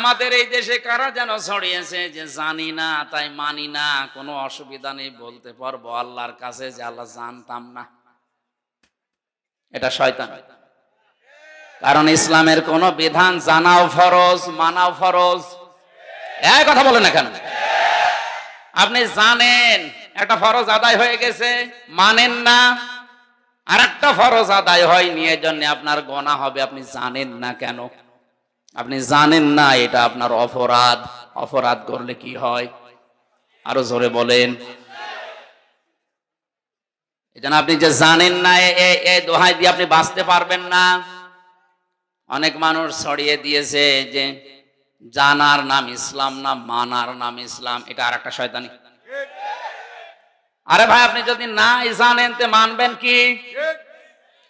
আমাদের এই দেশে কারা যেন ছড়িয়েছে যে জানি না তাই মানি না, কোনো অসুবিধা নেই, বলতে পারবো আল্লাহর কাছে যে আল্লাহ জানতাম না। এটা শয়তান। কারণ ইসলামের কোন বিধান জানাও ফরজ, মানাও ফরজ। এই কথা বলেন না কেন? আপনি জানেন একটা ফরজ আদায় হয়ে গেছে, মানেন না, আর একটা ফরজ আদায় হয়নি, এর জন্য আপনার গুনাহ হবে। আপনি জানেন না কেন? আপনি জানেন না এটা আপনার অপরাধ। অপরাধ করলে কি হয়? আরো জোরে বলেন। এজন্য আপনি যে জানেন না, এই দোহাই দিয়ে আপনি বাঁচতে পারবেন না। অনেক মানুষ ছড়িয়ে দিয়েছে যে জানার নাম ইসলাম না, মানার নাম ইসলাম। এটা আর একটা শয়তানি। আরে ভাই, আপনি যদি না জানেন তে মানবেন কি?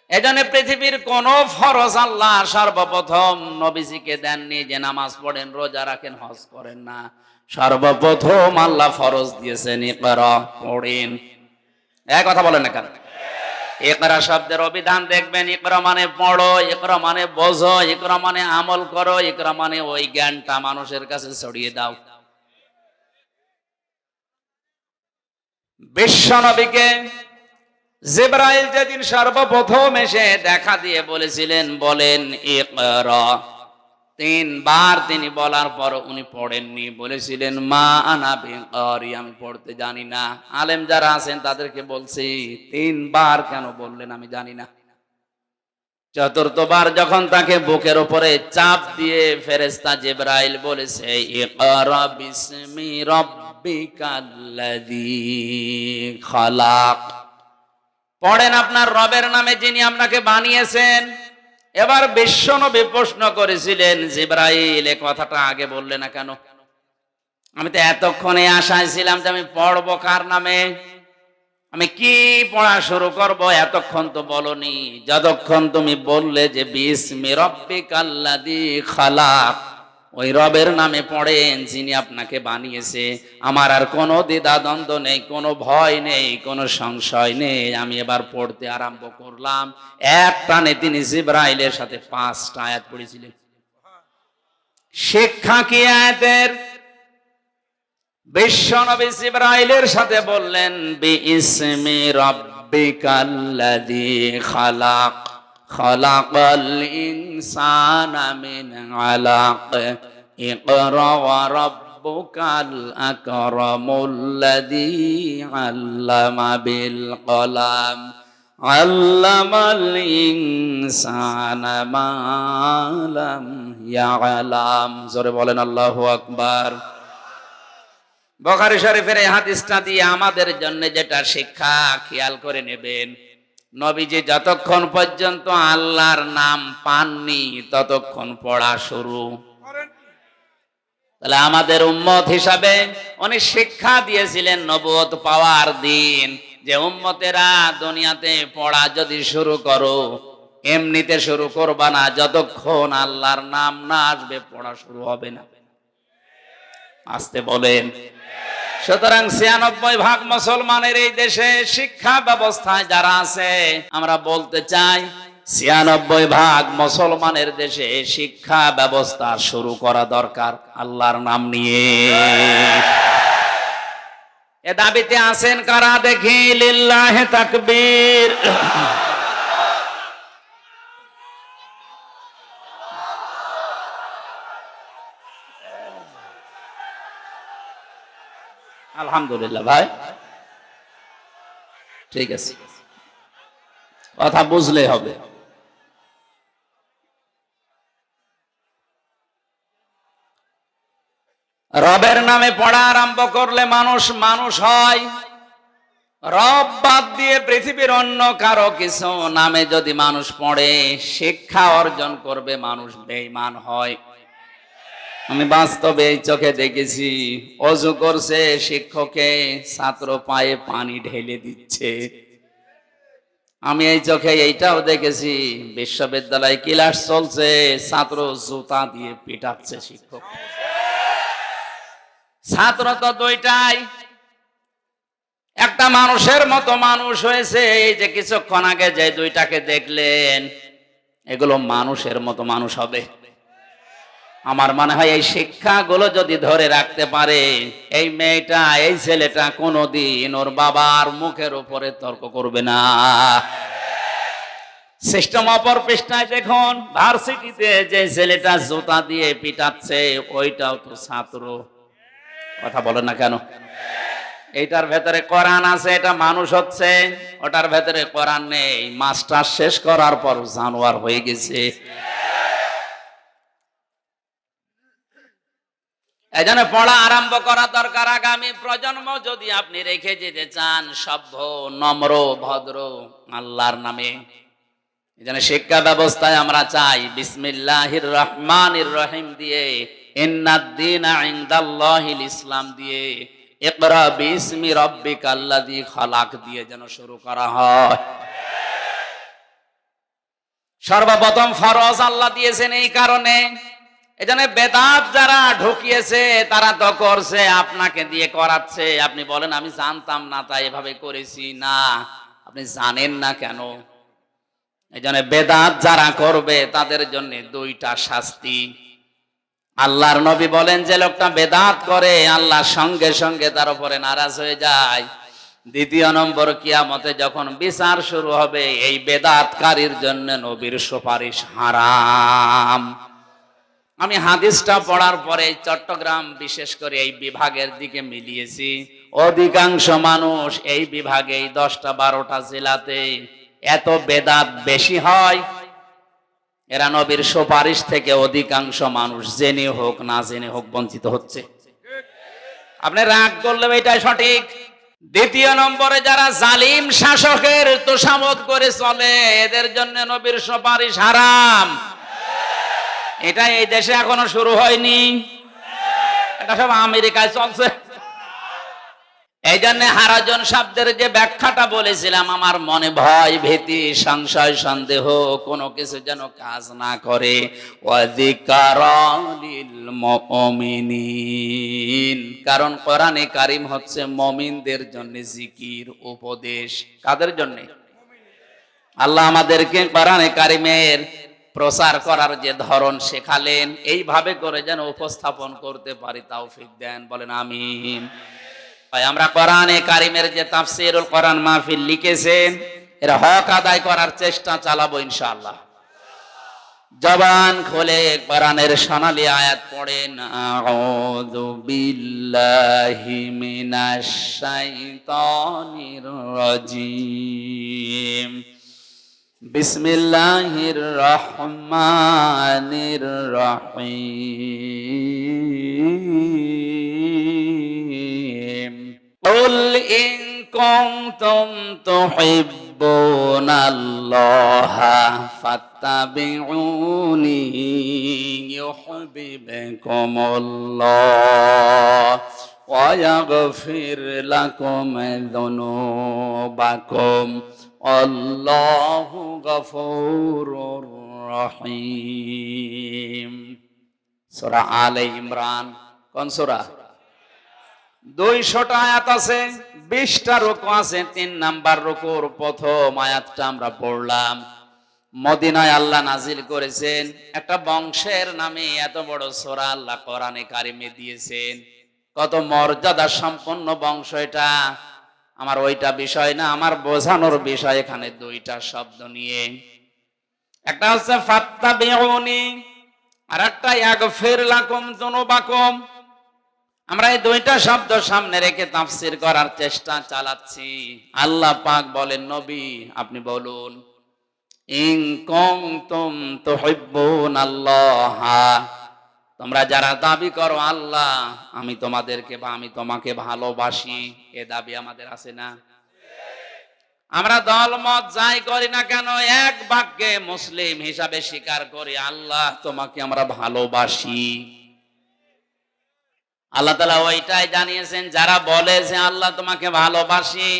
এজন্য পৃথিবীর কোন ফরজ আল্লাহ সর্বপ্রথম নবীজিকে দেননি যে নামাজ পড়েন, রোজা রাখেন, হজ করেন না। সর্বপ্রথম আল্লাহ ফরজ দিয়েছেন ইকরা, পড়েন। এক কথা বলেন না কেন? ইকরা শব্দের অভিধান দেখবেন, ইকরা মানে পড়ো, ইকরা মানে বোঝো, ইকরা মানে আমল করো, ইকরা মানে ওই জ্ঞানটা মানুষের কাছে ছড়িয়ে দাও। বিশ্ব নবীকে জিবরাইল যেদিন সর্বপ্রথম এসে দেখা দিয়ে বলেছিলেন বলেন ইকরা, তিনবার তিনি বলার পর উনি পড়েননি, বলেছিলেন মা আনা বিকারি, আমি পড়তে জানি না। আলেম যারা আছেন তাদেরকে বলছি, তিনবার কেন বললেন আমি জানি না। চতুর্থবার যখন তাকে বুকের উপরে চাপ দিয়ে ফেরেশতা জিবরাইল বলেছে ইকরা বিসমি রাব্বিকাল্লাযী খালাক, পড়েন আপনার রবের নামে যিনি আপনাকে বানিয়েছেন। এবার বিশ্বনবী প্রশ্ন করেছিলেন জিবরাইল, এই কথাটা আগে বললে না কেন? আমি তো এতক্ষণে আশায় ছিলাম যে আমি পড়বো কার নামে, আমি কি পড়া শুরু করব, এতক্ষণ তো বলনি। যতক্ষণ তুমি বললে যে বিসমি রাব্বিকাল্লাযী খালাক, ওই রবের নামে পড়েন যিনি আপনাকে বানিয়েছে, আমার আর কোনো দ্বিধা দ্বন্দ্ব নেই, কোনো ভয় নেই, কোনো সংশয় নেই। আমি এবার পড়তে আরম্ভ করলাম। এক টানে তিনি জিবরাইলের সাথে 5টা আয়াত পড়েছিলেন। শিক্ষা কি আয়াতের? বিশ্বনবী জিবরাইলের সাথে বললেন বিইসমি রাব্বিকাল্লাযী খালাক, খালাকাল ইনসানা মিন আলাক, ইকরা ওয়া রাব্বুকাল আকরামুল্লাযী আল্লামা বিল কলাম, আল্লামাল ইনসানা মা লাম ইয়ালাম। জোরে বলেন আল্লাহু আকবার। বুখারী শরীফের এই হাদিসটা দিয়ে আমাদের জন্য যেটা শিক্ষা, খেয়াল করে নেবেন, নবীজি যতক্ষণ পর্যন্ত আল্লাহর নাম পাননি ততক্ষণ পড়া শুরু। তাহলে আমাদের উম্মত হিসাবে উনি শিক্ষা দিয়েছিলেন নবুয়ত পাওয়ার দিন যে উম্মতেরা দুনিয়াতে পড়া যদি শুরু করো, এমনিতে শুরু করবা না, যতক্ষণ আল্লাহর নাম না আসবে পড়া শুরু হবে না। আসতে বলেন। সুতরাং ৯৬% মুসলমানের এই দেশে শিক্ষা ব্যবস্থায় যারা আছে, আমরা বলতে চাই ৯৬% মুসলমানের দেশে শিক্ষা ব্যবস্থা শুরু করা দরকার আল্লাহর নাম নিয়ে। এ দাবিতে আছেন কারা দেখি? লিল্লাহি তাকবীর। আলহামদুলিল্লাহ ভাই, ঠিক আছে, কথা বুঝলে হবে। রবের নামে পড়া আরম্ভ করলে মানুষ মানুষ হয়। রব বাদ দিয়ে পৃথিবীর অন্য কারো কিছু নামে যদি মানুষ পড়ে, শিক্ষা অর্জন করবে, মানুষ বেঈমান হয়। আমি বাস্তবে এই চোখে দেখেছি, ওযু করছে শিক্ষকে, ছাত্র পায়ে পানি ঢেলে দিচ্ছে। আমি এই চোখে এইটাও দেখেছি, বিশ্ববিদ্যালয়ে ক্লাস চলছে, ছাত্র জুতা দিয়ে পিটাচ্ছে শিক্ষক। ছাত্র তো দুইটাই, একটা মানুষের মতো মানুষ হয়েছে। এই যে কিছুক্ষণ আগে যে দুইটাকে দেখলেন, এগুলো মানুষের মতো মানুষ হবে। আমার মনে হয় এই শিক্ষাগুলো যদি ধরে রাখতে পারে, এই মেয়েটা এই ছেলেটা কোনোদিন ওর বাবার মুখের উপরে তর্ক করবে না। সিস্টেম অপর পৃষ্ঠায় দেখুন, ভার্সিটিতে যে ছেলেটা জুতা দিয়ে পিটাচ্ছে ওইটাও তো ছাত্র। কথা বলেন না কেন? এইটার ভেতরে কোরআন আছে, এটা মানুষ হচ্ছে, ওটার ভেতরে কোরআন নেই। মাস্টার শেষ করার পর জানোয়ার হয়ে গেছে। এজন্য পড়া আরম্ভ করা দরকার। আগামী প্রজন্ম যদি আপনি রেখে যেতে চান সভ্য, নম্র, ভদ্র, আল্লাহর নামে, এজন্য শিক্ষা ব্যবস্থায় আমরা চাই বিসমিল্লাহির রহমানির রহিম দিয়ে, ইন্নাদ-দীনা ইনদাল্লাহিল ইসলাম দিয়ে, ইকরা বিসমি রাব্বিকাল্লাযী খালাক দিয়ে যেন শুরু করা হয়। সর্বপ্রথম ফরজ আল্লাহ দিয়েছেন এই কারণে। এজন্য বেদাত যারা ঢুকিয়েছে তারা তো করছে, আপনাকে দিয়ে করাচ্ছে। আপনি বলেন আমি জানতাম না তাই এভাবে করেছি। না, আপনি জানেন না কেন? এজন্য বেদাত যারা করবে তাদের জন্য দুইটা শাস্তি। আল্লাহর নবী বলেন যে লোকটা বেদাত করে আল্লাহ সঙ্গে সঙ্গে তার উপরে নারাজ হয়ে যায়। দ্বিতীয় নম্বর, কিয়ামতে যখন বিচার শুরু হবে এই বেদাতকারীর জন্য নবীর সুপারিশ হারাম। আমি হাদিসটা পড়ার পরে চট্টগ্রাম বিশেষ করে এই বিভাগের দিকে মিলিয়েছি। অধিকাংশ মানুষ এই বিভাগে এই 10টা-12টা জেলাতে এত বেদাত বেশি হয়, এরা নবীর সুপারিশ থেকে অধিকাংশ মানুষ জেনে হোক না জেনে হোক বঞ্চিত হচ্ছে। আপনি রাগ করলেও এটাই সঠিক। দ্বিতীয় নম্বরে যারা জালিম শাসকের তোষামত করে চলে এদের জন্য নবীর সুপারিশ হারাম। এটা এই দেশে এখনো শুরু হয়নি, এটা সব আমেরিকায় চলছে। এই জন্য হারাজন শব্দের যে ব্যাখ্যাটা বলেছিলাম, আমার মনে ভয়, ভীতি, সংশয়, সন্দেহ কোনো কিছু যেন কাজ না করে। ওয়াযিকরা লিল মুমিনিন, কারণ কোরআনে কারীম হচ্ছে মুমিনদের জন্য জিকির, উপদেশ। কাদের জন্য? আল্লাহ আমাদেরকে কোরআনে কারীমের প্রচার করার যে ধরন শেখালেন এইভাবে করে যেন উপস্থাপন করতে পারি তৌফিক দেন, বলেন আমিন। আমরা কোরআনে কারীমের যে তাফসীরুল কোরআন মাহফিল লিখেছেন এর হক আদায় করার চেষ্টা চালাবো ইনশাআল্লাহ। জবান খুলে কোরআনের সোনালী আয়াত পড়েন। আউযু বিল্লাহি মিনাশ শাইতানির রাজীম। বিসমিল্লাহির রহমানির রহিম। কুল ইন কুনতুম তুহিব্বুনাল্লাহা ফাত্তাবিউনি ইউহিব্বুকুমুল্লাহ ওয়া ইয়াগফির লাকুম যুনুবাকুম আল্লাহু গফুরুর রহিম। সূরা আলে ইমরান। কোন সূরা? 200টা আয়াত আছে, 20টা রুকু আছে। 3 নাম্বার রুকুর প্রথম আয়াতটা আমরা পড়লাম। মদিনায় আল্লাহ নাজিল করেছেন, একটা বংশের নামে এত বড় সূরা আল্লাহ কোরআনে কারিমে দিয়েছেন। কত মর্যাদা সম্পন্ন বংশ এটা। আমার ওইটা বিষয় না, আমার বোঝানোর বিষয় এখানে 2টা শব্দ নিয়ে। একটা হচ্ছে ফাত্তাবিউনি, আর একটা ইয়াগফির লাকুম যুনুবাকুম। আমরা এই 2টা শব্দ সামনে রেখে তাফসীর করার চেষ্টা চালাচ্ছি। আল্লাহ পাক বলেন, নবী আপনি বলুন, ইন কুনতুম তুহিব্বুনাল্লাহা, তোমরা যারা দাবি করো আল্লাহ আমি তোমাদেরকে বা আমি তোমাকে ভালোবাসি, এ দাবি আমাদের আছে না? আমরা দলমত যাই করি না কেন এক বাক্যে মুসলিম হিসাবে স্বীকার করি আল্লাহ তোমাকে আমরা ভালোবাসি। আল্লাহ তাআলা ওইটাই জানিয়েছেন, যারা বলে যে আল্লাহ তোমাকে ভালোবাসি,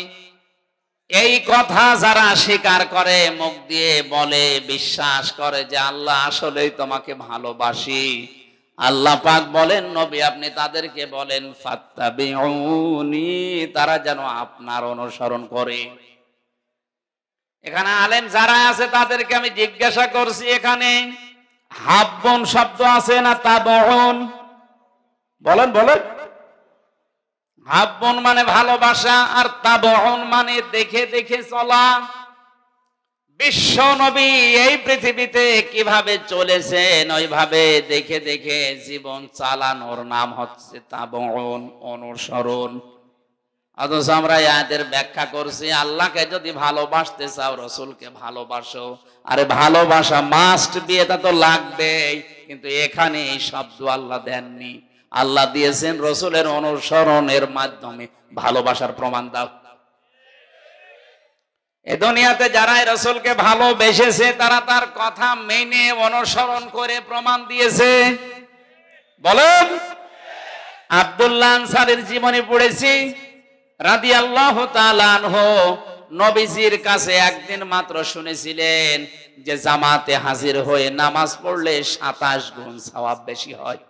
এই কথা যারা স্বীকার করে, মুখ দিয়ে বলে, বিশ্বাস করে যে আল্লাহ আসলেই তোমাকে ভালোবাসি, আল্লাহ পাক বলেন নবী আপনি তাদেরকে বলেন ফাত্তাবিউনি, তারা যেন আপনার অনুসরণ করে। এখানে আলেম যারা আছে তাদেরকে আমি জিজ্ঞাসা করছি, এখানে হাব্বন শব্দ আছে না তাবউন? বলেন বলেন। হাব্বন মানে ভালোবাসা, আর তাবউন মানে দেখে দেখে চলা। বিশ্ব নবী এই পৃথিবীতে কিভাবে চলেছেন ওইভাবে দেখে দেখে জীবন চালানোর নাম হচ্ছে তাবউন, অনুসরণ। অথচ আমরা এদের ব্যাখ্যা করছি আল্লাহকে যদি ভালোবাসতে চাও রসুলকে ভালোবাসো। আরে ভালোবাসা মাস্ট বি, এটা তো লাগবেই, কিন্তু এখানে এই শব্দ আল্লাহ দেননি। আল্লাহ দিয়েছেন রসুলের অনুসরণের মাধ্যমে ভালোবাসার প্রমাণ দাও। এ দুনিয়াতে যারা রসুলকে ভালোবেসেছে তারা তার কথা মেনে অনুসরণ করে প্রমাণ দিয়েছে। বলেন। আব্দুল্লাহ আনসারীর জীবনী পড়েছি রাদিয়াল্লাহু তাআলা আনহু, নবীজির কাছে একদিন মাত্র শুনেছিলেন যে জামাতে হাজির হয়ে নামাজ পড়লে 27 গুণ সওয়াব বেশি হয়।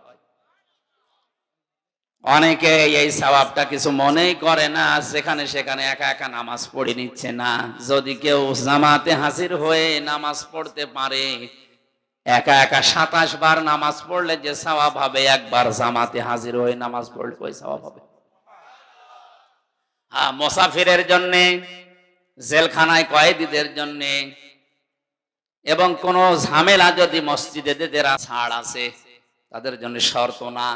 অনেকে এই সওয়াবটা কিছু মনেই করে না, যেখানে সেখানে একা একা নামাজ পড়ে নিচ্ছে না। যদি কেউ জামাতে হাজির হয়ে নামাজ পড়তে পারে, একা একা 27 বার নামাজ পড়লে যে সওয়াব হবে, একবার জামাতে হাজির হয়ে নামাজ পড়লে ওই সওয়াব হবে। হ্যাঁ, মুসাফিরের জন্য, জেলখানায় কয়েদিদের জন্য, এবং কোন ঝামেলা যদি মসজিদে ছাড় আছে তাদের জন্য শর্ত না।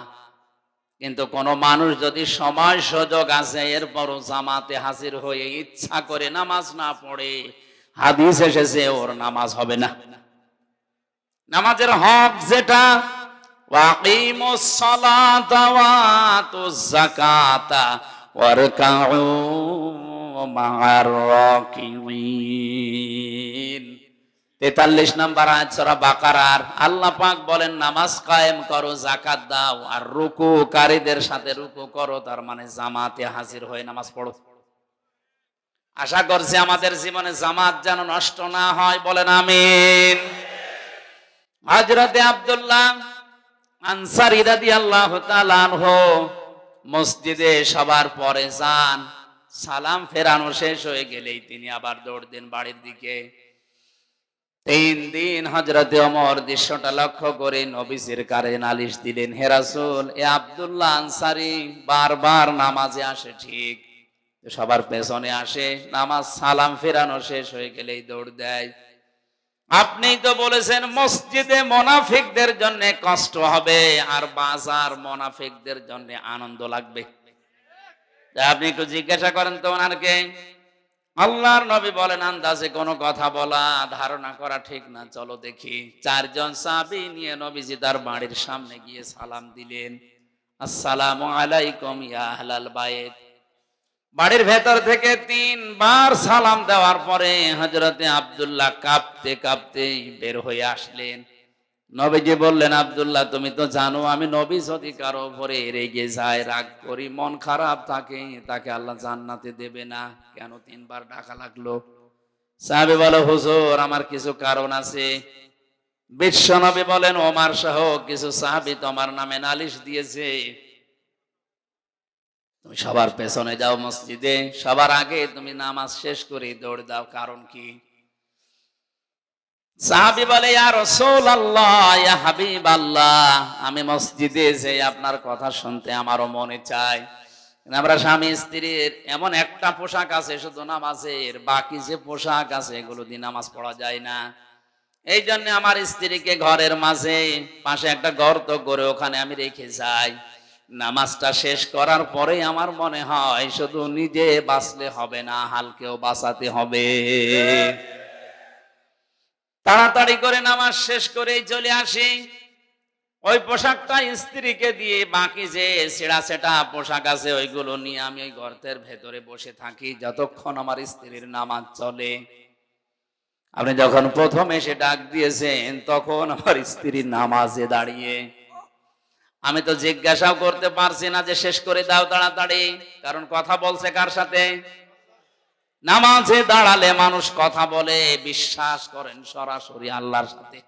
কিন্তু কোন মানুষ যদি সময় সুযোগ আছে এরপরও জামাতে হাজির হয়ে ইচ্ছা করে নামাজ না পড়ে, হাদিস এসেছে ওর নামাজ হবে না। নামাজের হক যেটা, ওয়াকিমুস সালাতা ওয়া আতুজ যাকাতা ওয়ারকাউ মা'আর রাকিঈন। 43 নম্বর আয়াত সূরা বাকারার। আল্লাহ পাক বলেন নামাজ কায়েম করো, যাকাত দাও, আর রুকুকারীদের সাথে রুকু করো। তার মানে জামাতে হাজির হয়ে নামাজ পড়ো। আশা করছি আমাদের জীবনে জামাত যেন নষ্ট না হয়, বলেন আমিন। হযরতে আব্দুল্লাহ আনসারী রাদিয়াল্লাহু তাআলা আনহু মসজিদে সবার পরে যান, সালাম ফেরানো শেষ হয়ে গেলেই তিনি আবার দৌড় দেন বাড়ির দিকে। 3 দিন হযরতে ওমর দৃশ্যটা লক্ষ্য করে নবীজির কাছে নালিশ দিলেন, হে রাসূল, এ আব্দুল্লাহ আনসারী বারবার নামাজে আসে ঠিক, সবার পেছনে আসে, নামাজ সালাম ফেরানো শেষ হয়ে গেলেই দৌড় দেয়। আপনিই তো বলেছেন মসজিদে মুনাফিকদের জন্য কষ্ট হবে আর বাজার মুনাফিকদের জন্য আনন্দ লাগবে। আপনি একটু জিজ্ঞাসা করেন তো ওনারকে। আল্লাহর নবী বলেন আন্দাজে কোনো কথা বলা, ধারণা করা ঠিক না। চলো দেখি। 4 জন সাহাবী নিয়ে নবীজি তার বাড়ির সামনে গিয়ে সালাম দিলেন, আসসালামু আলাইকুম ইয়া আহলাল বাইত। বাড়ির ভেতর থেকে 3 বার সালাম দেওয়ার পরে হযরতে আব্দুল্লাহ কাঁপতে কাঁপতে বের হয়ে আসলেন। নবীজি বললেন, আব্দুল্লাহ তুমি তো জানো আমি নবী যদি কারো উপরে রেগে যায়, রাগ করি, মন খারাপ থাকে, তাকে আল্লাহ জান্নাতে দেবে না। কেন 3 বার ডাকা লাগলো? সাহাবী বলে, হুজুর আমার কিছু কারণ আছে। বিশ্ব নবী বলেন, ওমর সহ কিছু সাহাবী তোমার নামে নালিশ দিয়েছে। তুমি সবার পেছনে যাও মসজিদে, সবার আগে তুমি নামাজ শেষ করে দৌড় দাও। কারণ কি? সাহাবী বলে, ইয়া রাসূলুল্লাহ, ইয়া হাবিবাল্লাহ, আমি মসজিদে যে আপনার কথা শুনতে আমারও মনে চায়। আমরা স্বামী স্ত্রীর এমন একটা পোশাক আছে শুধু নামাজের, বাকি যে পোশাক আছে এগুলো দিয়ে নামাজ পড়া যায় না। এই জন্য আমার স্ত্রীকে ঘরের মাঝে পাশে একটা গর্ত করে ওখানে আমি রেখে যাই। নামাজটা শেষ করার পরে আমার মনে হয় শুধু নিজে বাঁচলে হবে না, হালকেও বাঁচাতে হবে। তাড়াতাড়ি করে নামাজ শেষ করে চলে আসি। ওই পোশাকটা স্ত্রীকে দিয়ে বাকি যে ছেঁড়া সেটা পোশাক আছে ওইগুলো নিয়ে আমি ওই গর্তের ভেতরে বসে থাকি যতক্ষণ আমার স্ত্রীর নামাজ চলে। আপনি যখন প্রথম এসে ডাক দিয়েছেন তখন আমার স্ত্রী নামাজে দাঁড়িয়ে। আমি তো জিজ্ঞাসাও করতে পারছি না যে শেষ করে দাও তাড়াতাড়ি, কারণ কথা বলছে কার সাথে? নামাজে দাঁড়ালে মানুষ কথা বলে, বিশ্বাস করেন সরাসরি আল্লাহর সাথে।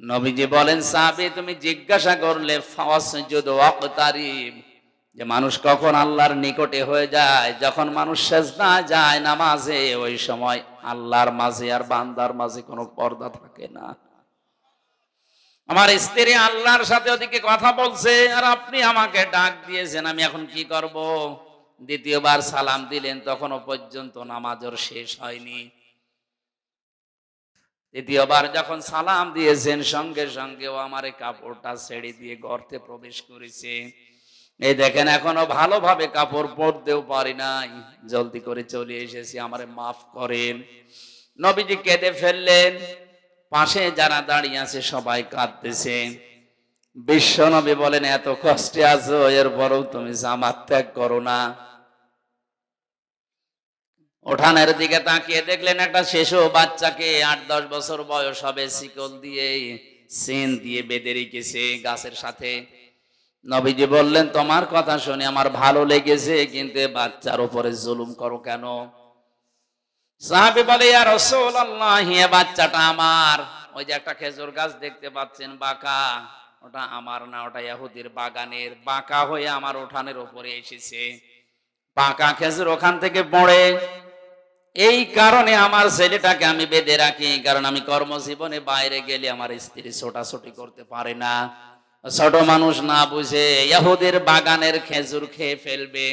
নবীজি বলেন, সাহাবী তুমি জিজ্ঞাসা করলে ফাসজুদ ওয়াকতারিব, যে মানুষ কখন আল্লাহর নিকটে হয়ে যায়? যখন মানুষ সেজদা যায় নামাজে, ওই সময় আল্লাহর মাঝে আর বান্দার মাঝে কোনো পর্দা থাকে না। আমার স্ত্রী আল্লাহর সাথে ওদিকে কথা বলছে, আর আপনি আমাকে ডাক দিয়েছেন, আমি এখন কি করব? দ্বিতীয়বার সালাম দিলেন, তখনও পর্যন্ত নামাজের শেষ হয়নি। দ্বিতীয়বার যখন সালাম দিয়েছেন, সঙ্গে সঙ্গে ও আমার এই কাপড়টা ছেড়ে দিয়ে গর্তে প্রবেশ করেছে। এই দেখেন, এখনো ভালোভাবে কাপড় পরতেও পারি নাই, জলদি করে চলে এসেছি, আমারে মাফ করেন। নবীজি কেঁদে ফেললেন, পাশে যারা দাঁড়িয়ে আছে সবাই কাঁদতেছে। বিশ্ব নবী বলেন, এত কষ্টে আছো, এরপরেও তুমি জামাত ত্যাগ করো না। উঠানের দিকে তাকিয়ে দেখলেন একটা শিশু বাচ্চাকে 8-10 বছর বয়স হবে, শিকল দিয়ে চেন দিয়ে বেঁধে রেখেছে গাছের সাথে। নবীজি বললেন, তোমার কথা শুনে আমার ভালো লেগেছে, কিন্তু বাচ্চার উপরে জুলুম করো কেন? সাহাবী বলে, ইয়া রাসূলুল্লাহ, এই বাচ্চাটা আমার। ওই যে একটা খেজুর গাছ দেখতে পাচ্ছেন বাঁকা, ওটা আমার না, ওটা ইহুদির বাগানের। বাঁকা হয়ে আমার উঠানের উপরে এসেছে, পাকা খেজুর ওখান থেকে পড়ে। এই কারণে আমার ছেলেটাকে আমি বেঁধে রাখি, কারণ আমি কর্মজীবনে বাইরে গেলে আমার স্ত্রী ছোটাছুটি করতে পারে না। ছোট মানুষ না বুঝে ইহুদির বাগানের খেজুর খেয়ে ফেলবে।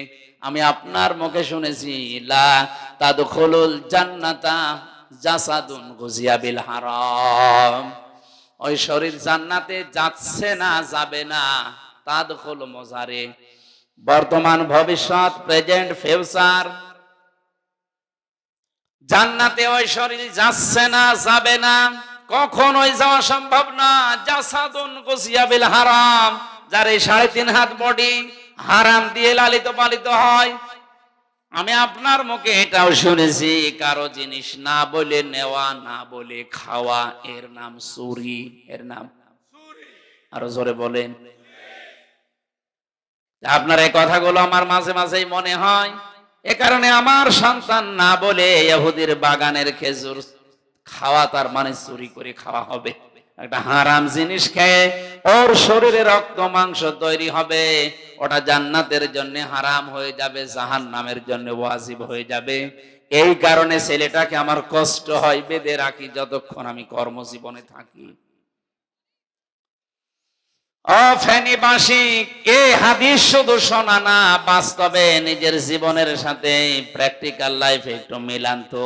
আমি আপনার মুখে শুনেছি, লা তাদখুলুল জান্নাতা জাসাদুন গুজিয়া বিল হারাম। ওই শরীর জান্নাতে যাচ্ছে না, যাবে না। তাদখুল মুজারে, বর্তমান, ভবিষ্যৎ, প্রেজেন্ট, ফিউচার। জান্নাতে ওই শরীর যাচ্ছে না, যাবে না, কখনোই যাওয়া সম্ভব না। জাসাদুন গুজিয়া বিল হারাম, যার এই 3.5 হাত বডি হারাম দিয়ে লালিত পালিত হয়। আমি আপনার মুখে এটাও শুনেছি, কারো জিনিস না বলে নেওয়া, না বলে খাওয়া, এর নাম চুরি। এর নাম আরো জোরে বলেন। আপনার এই কথাগুলো আমার মাঝে মাঝেই মনে হয়। এ কারণে আমার সন্তান না বলে ইহুদির বাগানের খেজুর খাওয়া, তার মানে চুরি করে খাওয়া হবে। একটা হারাম জিনিস খেয়ে ওর শরীরে রক্ত মাংস তৈরি হবে, ওটা জান্নাতের জন্য হারাম হয়ে যাবে, জাহান্নামের জন্য ওয়াজিব হয়ে যাবে। এই কারণে ছেলেটাকে আমার কষ্ট হয়, বেঁধে রাখি যতক্ষণ আমি কর্মজীবনে থাকি। ও ফেনীবাসী, এই হাদিস শুধু শোনা না, বাস্তবে নিজের জীবনের সাথে প্র্যাকটিক্যাল লাইফে একটু মিলান তো।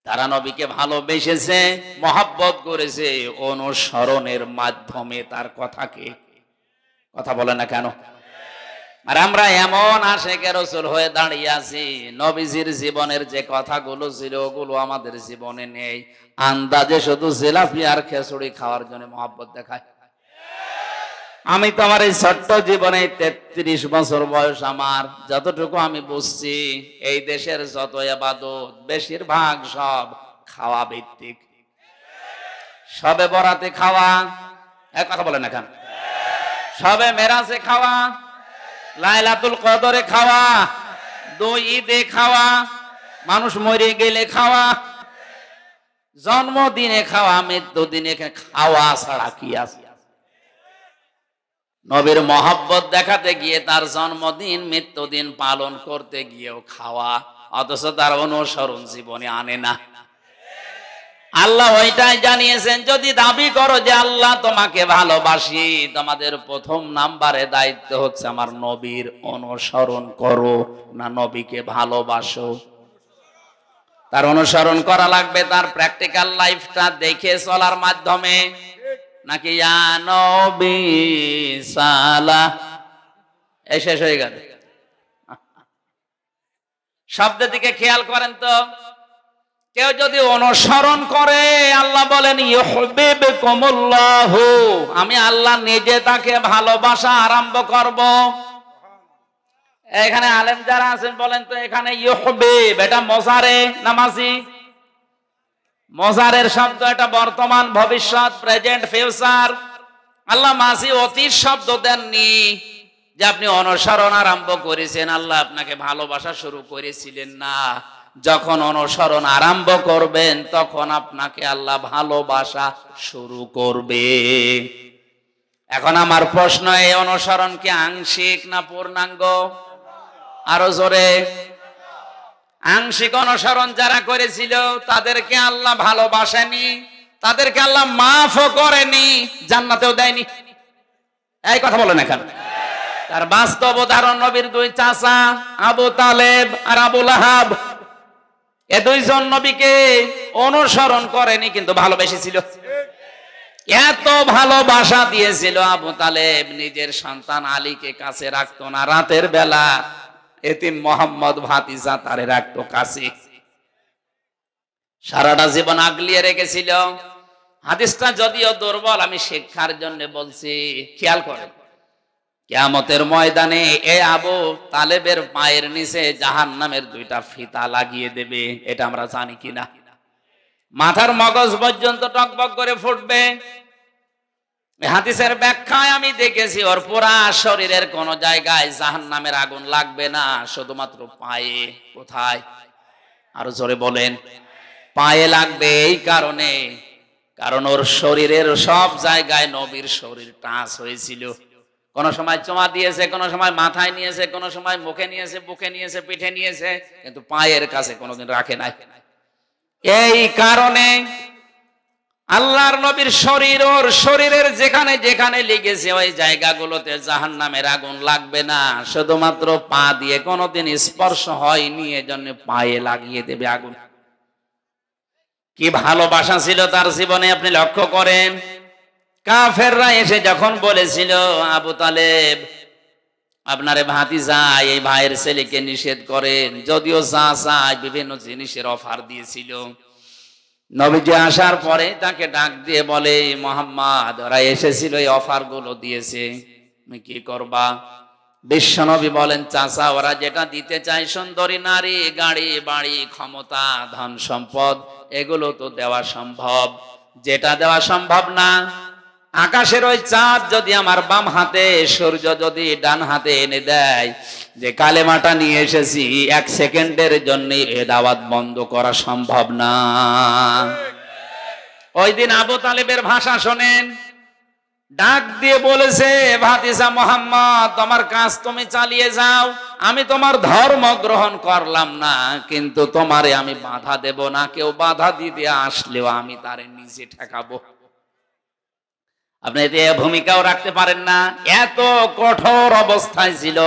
তারা নবীকে ভালোবেসেছে, মহব্বত করেছে অনুসরণের মাধ্যমে তার কথাকে। কথা বলে না কেন? আর আমরা এমন আশিকে রাসূল হয়ে দাঁড়িয়ে আছি, নবীজির জীবনের যে কথাগুলো ছিল ওগুলো আমাদের জীবনে নেই। আন্দাজে শুধু জিলাপি আর খিচুড়ি খাওয়ার জন্য মহব্বত দেখায়। আমি তো আমার এই ছোট্ট জীবনে 33 বছর বয়স, আমার যতটুকু আমি বুঝছি, এই দেশের যত ইবাদত বেশিরভাগ সব খাওয়া ভিত্তিক। সবে বরাতে খাওয়া, এক কথা বলেন না কেন? সবে মেরাজে খাওয়া, লাইলাতুল কদরে খাওয়া, 2 ঈদে খাওয়া, মানুষ মরে গেলে খাওয়া, জন্মদিনে খাওয়া, মৃত্যুদিনে খাওয়া ছাড়া কি আছে? নবীর মহব্বত দেখাতে গিয়ে তার জন্মদিন মৃত্যুদিন পালন করতে গিয়েও খাওয়া, অথচ তার অনুসরণ জীবনে আনে না। আল্লাহ ওইটাই জানিয়েছেন, যদি দাবি করো যে আল্লাহ তোমাকে ভালোবাসি, তোমাদের প্রথম নাম্বারে দায়িত্ব হচ্ছে আমার নবীর অনুসরণ করো, না নবীকে ভালোবাসো। তার অনুসরণ করা লাগবে তার প্র্যাকটিক্যাল লাইফটা দেখে চলার মাধ্যমে, নাকি ইয়া নবী সালা এই শেষ হয়ে গেল। শব্দের দিকে খেয়াল করেন তো। কেউ যদি অনুসরণ করে, আল্লাহ বলেন ইউহিব্বুকুমুল্লাহু, আমি আল্লাহ নিজে তাকে ভালোবাসা আরম্ভ করব। এখানে আলেম যারা আছেন বলেন তো, এখানে ইউহিব্ব এটা মজারে না মাজি? মজারের শব্দ, এটা বর্তমান, ভবিষ্যৎ, প্রেজেন্ট, ফিউচার। আল্লাহ মাজি অতীত শব্দ দেননি। যে আপনি অনুসরণ আরম্ভ করেছেন, আল্লাহ আপনাকে ভালোবাসা শুরু করেছিলেন না। যখন অনুসরণ আরম্ভ করবেন, তখন আপনাকে আল্লাহ ভালোবাসা শুরু করবে। এখন আমার প্রশ্ন, এই অনুসরণ কি আংশিক না পূর্ণাঙ্গ? আরো জোরে। আংশিক অনুসরণ যারা করেছিল তাদেরকে আল্লাহ ভালোবাসেনি, তাদেরকে আল্লাহ মাফও করেনি, জান্নাতেও দেয়নি। এই কথা বলেন এখানে। তার বাস্তব উদাহরণ নবীর দুই চাচা আবু তালেব আর আবু লাহাব। এ দুইজন নবীকে অনুসরণ করেনি, কিন্তু ভালোবেসেছিল। এত ভালোবাসা দিয়েছিল, আবু তালেব নিজের সন্তান আলীকে কাছে রাখতো না, রাতের বেলা এতিম মোহাম্মদ ভাতিজা তারে রাখতো কাছে, সারাটা জীবন আগলিয়ে রেখেছিল। হাদিসটা যদিও দুর্বল, আমি শিক্ষার জন্য বলছি, খেয়াল করেন। কিয়ামতের ময়দানে এ আবু তালেবের পায়ের নিচে জাহান্নামের দুইটা ফিতা লাগিয়ে দেবে, এটা আমরা জানি কিনা? মাথার মগজ পর্যন্ত টকবক করে ফুটবে। হাদিসের ব্যাখ্যায় আমি দেখেছি, ওর পুরা শরীরের কোন জায়গায় জাহান্নামের আগুন লাগবে না, শুধুমাত্র পায়ে। কোথায়? আরো জোরে বলেন। পায়ে লাগবে। এই কারণে, কারণ ওর শরীরের সব জায়গায় নবীর শরীর টাচ হয়েছিল। কোন সময় চোমা দিয়েছে, কোন সময় মাথায় নিয়েছে, কোন সময় মুখে নিয়েছে, বুকে নিয়েছে, পিঠে নিয়েছে, কিন্তু পায়ের কাছে কোনোদিন রাখে নাই। এই কারণে আল্লাহর নবীর শরীর, ওর শরীরের যেখানে যেখানে লেগেছে ওই জায়গাগুলোতে জাহান্নামের আগুন লাগবে না, শুধুমাত্র পা দিয়ে কোনোদিন স্পর্শ হয়নি, এজন্য পায়ে লাগিয়ে দেবে আগুন। কি ভালোবাসা ছিল তার জীবনে, আপনি লক্ষ্য করেন। কাফেররা এসে যখন বলেছিল, আবু তালেব আপনারে ভাতিজা, এই ভাইয়ের ছেলেকে নিষেধ করেন, যদিও যা চায় বিভিন্ন জিনিসের অফার দিয়েছিল। নবীজি আসার পরে তাকে ডাক দিয়ে বলে, মুহাম্মদ, ওরা এসেছিল, এই অফার গুলো দিয়েছে, তুমি কি করবা? বিশ্বনবী বলেন, চাচা, ওরা যেটা দিতে চায়, সুন্দরী নারী, গাড়ি বাড়ি, ক্ষমতা, ধন সম্পদ, এগুলো তো দেওয়া সম্ভব। যেটা দেওয়া সম্ভব না, আকাশের ওই চাঁদ যদি আমার বাম হাতে, সূর্য যদি ডান হাতে এনে দেয়, যে কালেমাটা নিয়ে এসেছি, 1 সেকেন্ডের জন্য এ দাওয়াত বন্ধ করা সম্ভব না। ওই দিন আবু তালেবের ভাষা শোনেন। ডাক দিয়ে বলেছে, ভাতিজা মুহাম্মদ, তোমার কাজ তুমি চালিয়ে যাও, আমি তোমার ধর্ম গ্রহণ করলাম না, কিন্তু তোমারে আমি বাধা দেব না। কেউ বাধা দিতে আসলেও আমি তারে নিজে ঠেকাবো। আপনি এতে ভূমিকাও রাখতে পারেন না। এত কঠোর অবস্থায় ছিল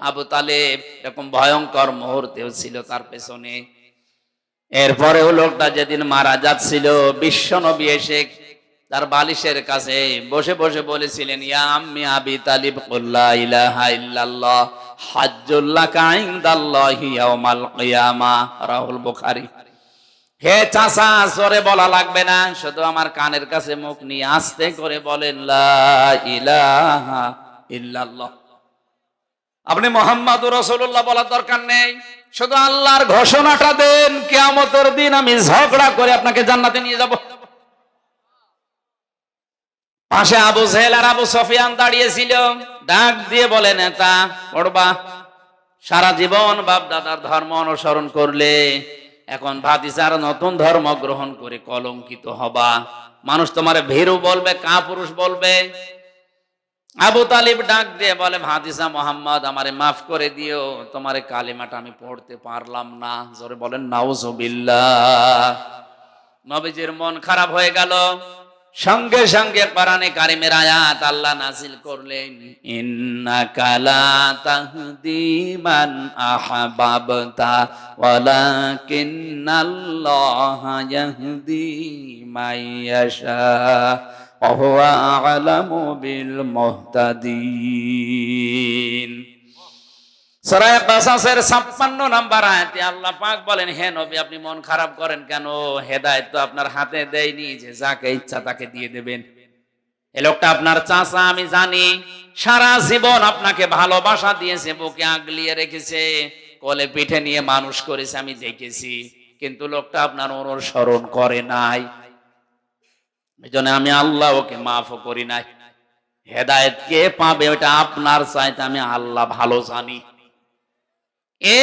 আবু তালেব, এরকম ভয়ঙ্কর মুহূর্তেও ছিল তার পেছনে। এরপরেও লোকটা যেদিন মারা যাচ্ছিল, বিশ্বনবী এসে তার বালিশের কাছে বসে বসে বলেছিলেন, ইয়া আম্মি আবি তালিব, কুল লা ইলাহা ইল্লাল্লাহ হাজ্জুল লাকা ইনদাল্লাহি ইয়াউমাল কিয়ামা, রাহুল বুখারী। হে চাচা, জোরে বলা লাগবে না, শুধু আমার কানের কাছে মুখ নিয়ে আস্তে করে বলেন, লা ইলাহা ইল্লাল্লাহ। আপনি মুহাম্মাদুর রাসূলুল্লাহ বলার দরকার নেই, শুধু আল্লাহর ঘোষণাটা দেন, কিয়ামতের দিন আমি ঝগড়া করে আপনাকে জান্নাতে নিয়ে যাব। পাশে আবু জেহেল আর আবু সুফিয়ান দাঁড়িয়েছিল। ডাক দিয়ে বলে, নেতা পড়বা, সারা জীবন বাপ দাদার ধর্ম অনুসরণ করলে, এখন ভাতিজার নতুন ধর্ম গ্রহণ করে কলঙ্কিত হবা, মানুষ তোমারে ভীরু বলবে, কাপুরুষ বলবে। আবু তালিব ডাক দিয়ে বলে, ভাতিজা মুহাম্মদ, আমারে মাফ করে দিও, তোমারে কালিমাটা আমি পড়তে পারলাম না। জোরে বলেন নাউজুবিল্লাহ। নবীজির মন খারাপ হয়ে গেল। সঙ্গে সঙ্গে কোরআনে কারিমের আয়াত আল্লাহ নাযিল করলেন, ইন্নাকা লা তাহদি মান আহবাবতা ওয়ালাকিন্নাল্লাহা ইয়াহদি মাইয়াশা ওয়া হুয়া আ'লামু বিল মুহতাদিন। সূরা কাসাসের 56 নম্বর আয়াতে আল্লাহ পাক বলেন, হে নবী, আপনি মন খারাপ করেন কেন? হেদায়েত তো আপনার হাতে দেয়নি যে যাকে ইচ্ছা তাকে দিয়ে দেবেন। এই লোকটা আপনার চাচা, আমি জানি, সারা জীবন আপনাকে ভালোবাসা দিয়েছে, বুকে আগলিয়ে রেখেছে, কোলে পিঠে নিয়ে মানুষ করেছে, আমি দেখেছি, কিন্তু লোকটা আপনার অনুসরণ করে নাই। এজন্য আমি আল্লাহ ওকে মাফও করি নাই। হেদায়েত কে পাবে ওটা আপনার চাইতে আমি আল্লাহ ভালো জানি।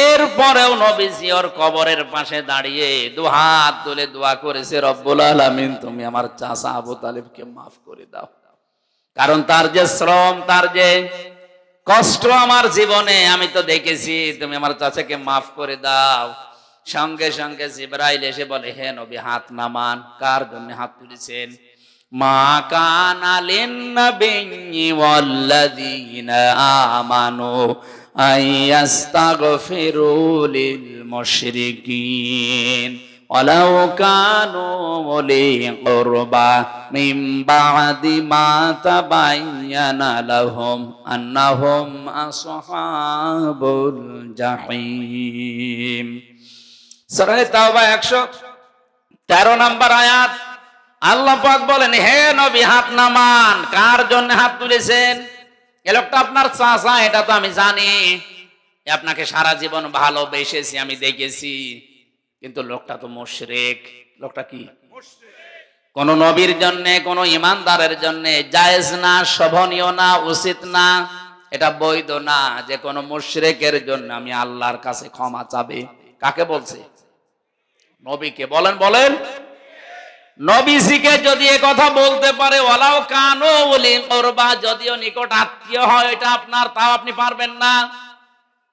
এরপরেও নবীজি ওর কবরের পাশে দাঁড়িয়ে দুহাত তুলে দোয়া করেছে, রব্বুল আলামিন, তুমি আমার চাচা আবু তালেবকে মাফ করে দাও, কারণ তার যে শ্রম, তার যে কষ্ট আমার জীবনে আমি তো দেখেছি, তুমি আমার চাচাকে মাফ করে দাও। সঙ্গে সঙ্গে জিবরাইল এসে বলে, হে নবী হাত নামান। কার জন্য হাত তুলেছেন? মা কানা লিন-নাবিয়্যি ওয়াল্লাযীনা আমানু আইয়াস্তাগফিরু লিল মুশরিকিন ওয়ালাউ কানু উলি কুরবা মিন বা'দি মা তাবায়্যানা লাহুম আন্নাহুম আসহাবুল জাহিম। সূরা তাওবা 113 নম্বর আয়াত। আল্লাহ পাক বলেন, হে নবী হাত নামান। কার জন্য হাত তুলেছেন? এ লোকটা আপনার চাচা, এটা তো আমি জানি। আপনাকে সারা জীবন ভালোবেসেছি, আমি দেখেছি। কিন্তু লোকটা তো মুশরিক। লোকটা কি? কোন নবীর জন্য, কোন ইমানদারের জন্য জায়েজ না, শোভনীয় না, উচিত না, এটা বৈধ না যে কোন মুশরিকের জন্য আমি আল্লাহর কাছে ক্ষমা চাবে। কাকে বলছে? নবীকে। বলেন বলেন। নবীজিকে যদি এ কথা বলতে পারে, ওয়ালাউ কানু উলি কুরবা, যদিও নিকট আত্মীয় হয়, এটা আপনার, তাও আপনি পারবেন না।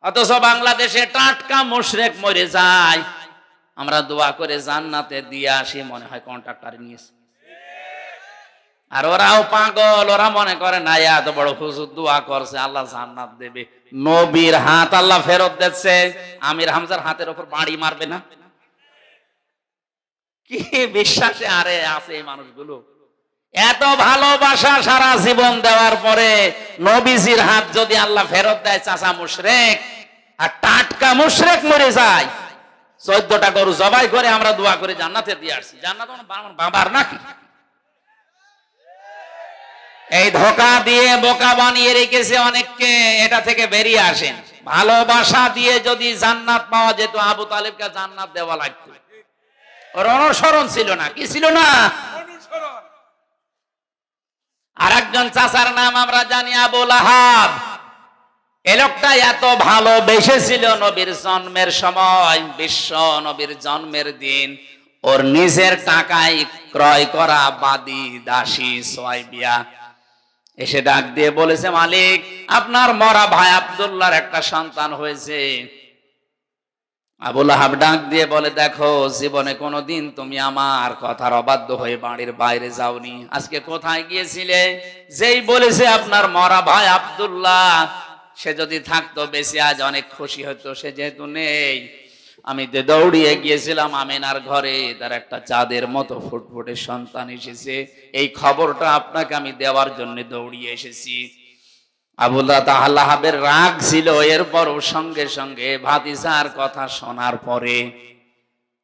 অথচ বাংলাদেশে টাটকা মুশরিক মরে যায়, আমরা দোয়া করে জান্নাতে দিয়ে আসি, মনে হয় কন্ট্রাক্টর নিয়েছে। আর ওরাও পাগল, ওরা মনে করে না এত বড় হুজুর দোয়া করছে, আল্লাহ জান্নাত দেবে। নবীর হাত আল্লাহ ফেরত দিচ্ছে, আমির হামজার হাতের উপর বাড়ি মারবে না? কি বিশ্বাসে আরে আছে এই মানুষগুলো। এত ভালোবাসা সারা জীবন দেওয়ার পরে নবীজির হাত যদি আল্লাহ ফেরত দেয়, চাচা মুশরিক আর টাটকা মুশরিক মরে যায়। 14টা গরু জবাই করে আমরা দোয়া করে জান্নাতে দিয়ে আসছি। জান্নাত বাবার নাকি? এই ধোঁকা দিয়ে বোকা বানিয়ে রেখেছে অনেককে। এটা থেকে বেরিয়ে আসেন। ভালোবাসা দিয়ে যদি জান্নাত পাওয়া যেত, আবু তালেবকে জান্নাত দেওয়া লাগতো। ওর অনুসরণ ছিল না। কি ছিল না? আর একজন চাচার নাম আমরা জানি, আবু লাহাব। এ লোকটা এত ভালোবেসেছিল নবীর জন্মের সময়, বিশ্ব নবীর জন্মের দিন ওর নিজের টাকায় ক্রয় করা বাদী দাসী সুয়াইবিয়া এসে ডাক দিয়ে বলেছে, মালিক, আপনার মরা ভাই আব্দুল্লাহর একটা সন্তান হয়েছে। আবু লাহাব ডাক দিয়ে বলে, দেখো, জীবনে কোনোদিন তুমি আমার কথার অবাধ্য হয়ে বাড়ির বাইরে যাওনি। আজকে কোথায় গিয়েছিলে? যেই বলেছে আপনার মরা ভাই আব্দুল্লাহ, সে যদি থাকতো বেঁচে আজ অনেক খুশি হতো। সে যেহেতু নেই, আমি দৌড়িয়ে গিয়েছিলাম আমিনার ঘরে, তার একটা চাঁদের মতো ফুটফুটে সন্তান এসেছে। এই খবরটা আপনাকে আমি দেওয়ার জন্য দৌড়িয়ে এসেছি। আবু লাহাবের রাগ ছিল, এরপরও সঙ্গে সঙ্গে ভাতিজার কথা শোনার পরে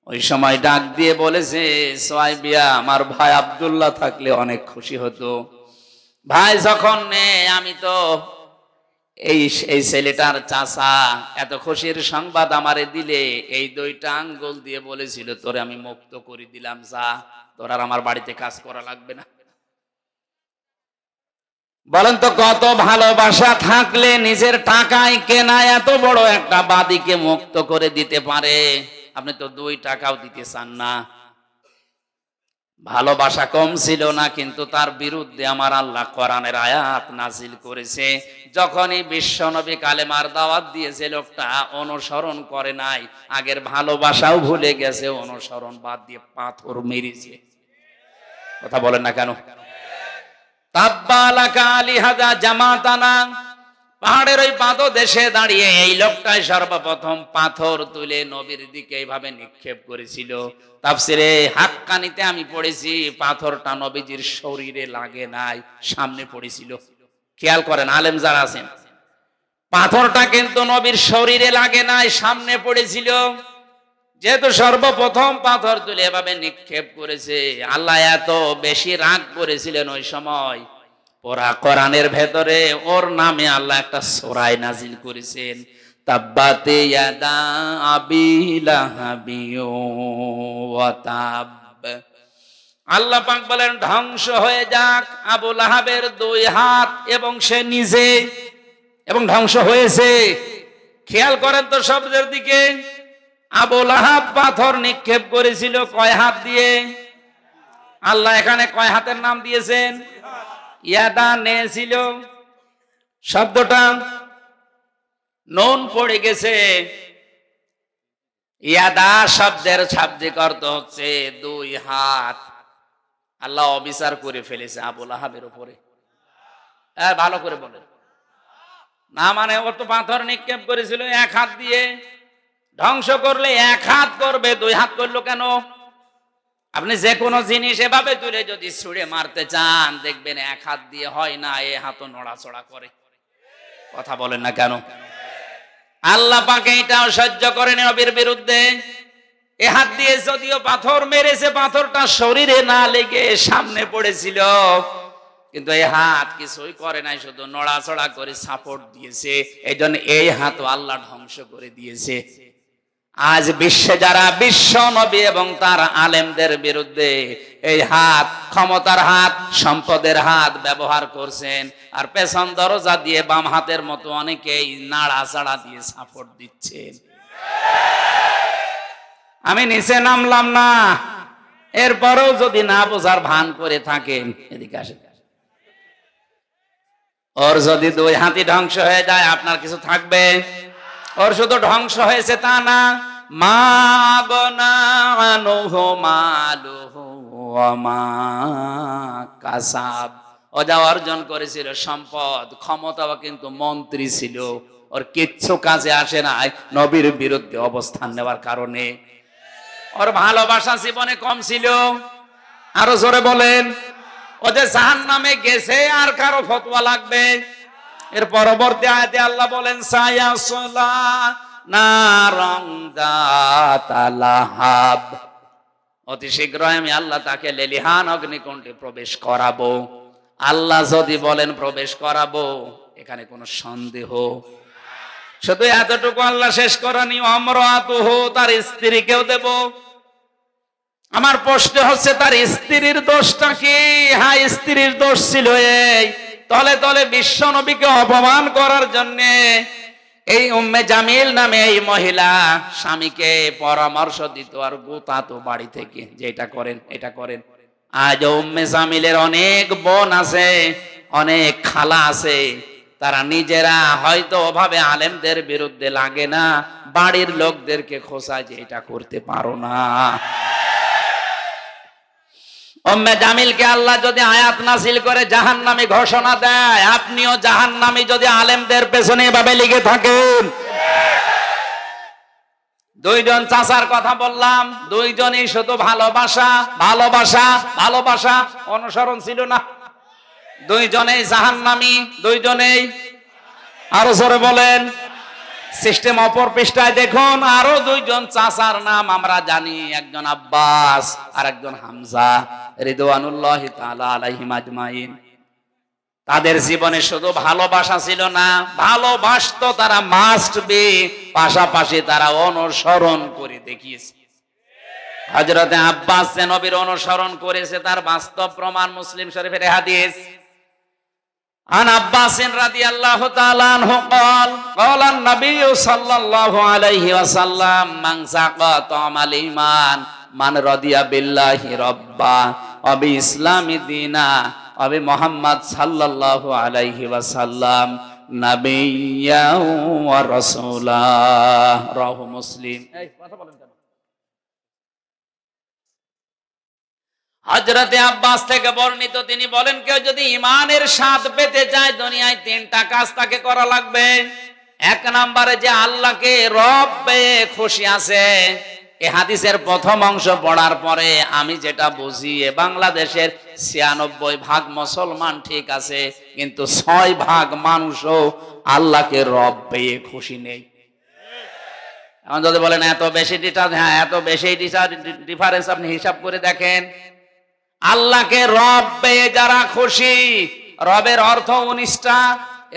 ওই সময় ডাক দিয়ে বলেছে, সুয়াইবিয়া, আমার ভাই আব্দুল্লাহ থাকলে অনেক খুশি হতো। ভাই যখন নেই, আমি তো এই ছেলেটার চাচা, এত খুশির সংবাদ আমারে দিলে, এই 2টা আঙ্গুল দিয়ে বলেছিল, তোরে আমি মুক্ত করে দিলাম, যা, তোর আর আমার বাড়িতে কাজ করা লাগবে না। বলেন তো, কত ভালোবাসা থাকলে নিজের টাকায় কেনা এত বড় একটা বাদীকে মুক্ত করে দিতে পারে? আপনি তো 2 টাকাও দিতে চান না। ভালোবাসা কম ছিল না, কিন্তু তার বিরুদ্ধে আমার আল্লাহ কোরআনের আয়াত নাজিল করেছে। যখনই বিশ্বনবী কালেমার দাওয়াত দিয়েছে, লোকটা অনুসরণ করে নাই, আগের ভালোবাসাও ভুলে গেছে, অনুসরণ বাদ দিয়ে পাথর মেরেছে। কথা বলেন না কেন? তাব্বালাকা আলিহাদা জামাতানা, পাহাড়ের ওই পাদদেশে দাঁড়িয়ে এই লোকটাই সর্বপ্রথম পাথর তুলে নবীর দিকে এইভাবে নিক্ষেপ করেছিল। তাফসিরে হাক্কানিতে আমি পড়েছি, পাথরটা নবীজির শরীরে লাগে নাই, সামনে পড়েছিল। খেয়াল করেন আলেম যারা আছেন, পাথরটা কিন্তু নবীর শরীরে লাগে নাই, সামনে পড়েছিল। যেহেতু সর্বপ্রথম পাথর তুলে এভাবে নিক্ষেপ করেছে, আল্লাহ এত বেশি রাগ করেছিলেন ওই সময়, ওরা কোরআনের ভেতরে ওর নামে আল্লাহ একটা সূরা নাজিল করেছেন, তাব্বাত ইয়াদা আবি লাহাবি ওয়া তাব। আল্লাহ পাক বলেন, ধ্বংস হয়ে যাক আবু লাহাবের 2 হাত এবং সে নিজে, এবং ধ্বংস হয়েছে। খেয়াল করেন তো শব্দের দিকে। আবু লাহাব পাথর নিক্ষেপ করেছিল কয় হাত দিয়ে? আল্লাহ এখানে কয় হাতের নাম দিয়েছেন? ইয়াদা নেছিল, শব্দটা নুন পড়ে গেছে। ইয়াদা শব্দের শাব্দিক অর্থ হচ্ছে দুই হাত। আল্লাহ অবিচার করে ফেলেছে আবুল আহাবের উপরে। ভালো করে বলেন না, মানে ও তো পাথর নিক্ষেপ করেছিল এক হাত দিয়ে, ধ্বংস করলে এক হাত করবে, দুই হাত করলো কেন? আপনি যে কোনো জিনিস এভাবে তুলে যদি ছুঁড়ে মারতে চান, দেখবেন এক হাত দিয়ে হয় না, এ হাতও নড়াচড়া করে। কথা বলেন না কেন? আল্লাহ পাক এটাও সহ্য করেন নবীর বিরুদ্ধে। এ হাত দিয়ে যদিও পাথর মেরেছে, পাথরটা শরীরে না লেগে সামনে পড়েছিল, কিন্তু এই হাত কিছুই করে নাই, শুধু নড়াচড়া করে সাপোর্ট দিয়েছে। এই জন্য এই হাতও আল্লাহ ধ্বংস করে দিয়েছে। আজ বিশ্বে যারা বিশ্ব নবী এবং তার আলেমদের বিরুদ্ধে এই হাত, ক্ষমতার হাত, সম্পদের হাত ব্যবহার করছেন, আর পেছন দরজা দিয়ে বাম হাতের মতো অনেকেই নাড়াচাড়া দিয়ে সাপোর্ট দিচ্ছেন। আমি নিচে নামলাম না, এরপরেও যদি না বোঝার ভান করে থাকেন, এদিকে আসেন। ওর যদি দুই হাতই ধ্বংস হয়ে যায়, আপনার কিছু থাকবে? ওর শুধু ধ্বংস হয়েছে তা না, মা গনা আনহু মালুহু ওয়া মা কাসাব। ও যা অর্জন করেছিল সম্পদ, ক্ষমতাও, কিন্তু মন্ত্রী ছিল, ওর কিচ্ছু কাজে আসে নাই নবীর বিরুদ্ধে অবস্থান নেওয়ার কারণে। ওর ভালোবাসা জীবনে কম ছিল। আরো জোরে বলেন। ও যে জাহান্নামে গেছে, আর কারো ফতোয়া লাগবে? এর পরবর্তী আয়াতে আল্লাহ বলেন, সায়াসলা নারং যাতা লাহাব। অতি শীঘ্রই আমি আল্লাহ তাকে লেলিহান অগ্নিকুণ্ডে প্রবেশ করাবো। আল্লাহ যদি বলেন প্রবেশ করাবো, এখানে কোনো সন্দেহ? শুধু এতটুকু আল্লাহ শেষ করানি, আমরাতুহু, তার স্ত্রীকেও দেব। আমার প্রশ্ন হচ্ছে, তার স্ত্রীর দোষটা কি? হ্যাঁ, স্ত্রীর দোষ ছিল এই, তলে তলে বিশ্ব নবীকে অপমান করার জন্য এই উম্মে জামিল নামে এই মহিলা স্বামীকে পরামর্শ দিত আর গোতাতো বাড়ি থেকে, যে এটা করেন, এটা করেন। আজ উম্মে জামিলের অনেক বোন আছে, অনেক খালা আছে, তারা নিজেরা হয়তো ওভাবে আলেমদের বিরুদ্ধে লাগে না, বাড়ির লোকদেরকে খোঁচায় যে এটা করতে পারো না। উম্মে জামিলকে আল্লাহ যদি আয়াত নাযিল করে জাহান্নামী ঘোষণা দেয়, আপনিও জাহান্নামী যদি আলেমদের পেছনে এভাবে লেগে থাকেন। দুইজন চাচার কথা বললাম, দুইজনই শুধু ভালোবাসা ভালোবাসা ভালোবাসা, অনুসরণ ছিল না। দুইজনেই জাহান্নামী, দুইজনেই। আরো জোরে বলেন। সিস্টেম অপর পৃষ্ঠায় দেখুন, আরো দুইজন চাচার নাম আমরা জানি, একজন আব্বাস আর একজন হামজা রিদওয়ানুল্লাহি তাআলা আলাইহিম আজমাইন। তাদের জীবনে শুধু ভালোবাসা ছিল না, ভালোবাসতো তারা মাস্ট বি, পাশাপাশি তারা অনুসরণ করে দেখিয়েছে। হযরতে আব্বাস যে নবীর অনুসরণ করেছে তার বাস্তব প্রমাণ মুসলিম শরীফের হাদিস। عن عباس رضي الله تعالى عنه قال قال النبي صلى الله عليه وسلم من سقى طعم الإيمان من رضي بالله ربا وبإسلام دينا وبمحمد صلى الله عليه وسلم نبيا ورسولا رواه مسلم. হযরতে আব্বাস থেকে বর্ণিত, তিনি বলেন, কেউ যদি ঈমানের স্বাদ পেতে চায়, দুনিয়ায় তিনটা কাজ তাকে করা লাগবে। এক নম্বরে যে আল্লাহকে রব পেয়ে খুশি আছে। এই হাদিসের প্রথম অংশ পড়ার পরে আমি যেটা বুঝি, বাংলাদেশের ৯৬% মুসলমান ঠিক আছে, কিন্তু ৬% মানুষও আল্লাহকে রব পেয়ে খুশি নেই। এখন যদি বলেন এত বেশি ডিফারেন্স, হ্যাঁ এত বেশি ডিফারেন্স, আপনি হিসাব করে দেখেন। আল্লাহকে রব পেয়ে যারা খুশি, রবের অর্থ ১৯টা।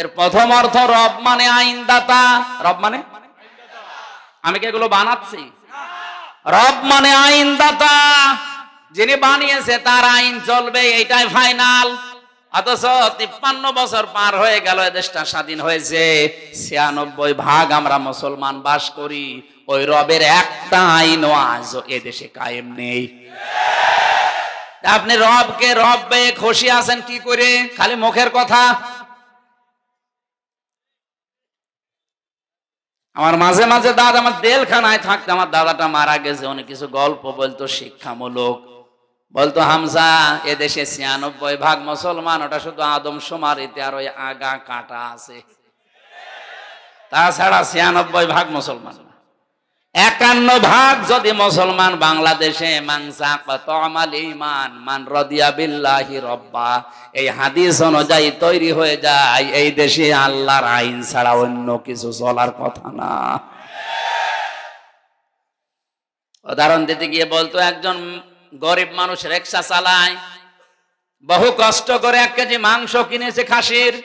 এর প্রথম অর্থ রব মানে আইনদাতা। রব মানে, আমি কি এগুলো বানাচ্ছি? রব মানে আইনদাতা, যিনি বানিয়েছে তার আইন চলবে, এটাই ফাইনাল। অথচ ৫৩ বছর পার হয়ে গেল, দেশটা স্বাধীন হয়েছে, ৯৬% আমরা মুসলমান বাস করি, ওই রবের একটা আইনও আজও এদেশে কায়েম নেই। আপনি রবকে রব পেয়ে খুশি আছেন কি করে? খালি মুখের কথা। আমার মাঝে মাঝে দাদা, আমার জেলখানায় থাকতে আমার দাদাটা মারা গেছে, অনেক কিছু গল্প বলতো শিক্ষামূলক। বলতো, হামজা, এদেশে ৯৬% মুসলমান, ওটা শুধু আদমশুমারিতে আর ওই আগা কাটা আছে, তাছাড়া ৯৬% মুসলমান। ৫১% যদি মুসলমান বাংলাদেশে মান রাদিয়া বিল্লাহি রাব্বা, এই হাদিস অনুযায়ী তৈরি হয়ে যায়, এই দেশে আল্লাহর আইন ছাড়া অন্য কিছু চলার কথা না। উদাহরণ দিতে গিয়ে বলতো, একজন গরিব মানুষ রিকশা চালায়, বহু কষ্ট করে ১ কেজি মাংস কিনেছে খাসির।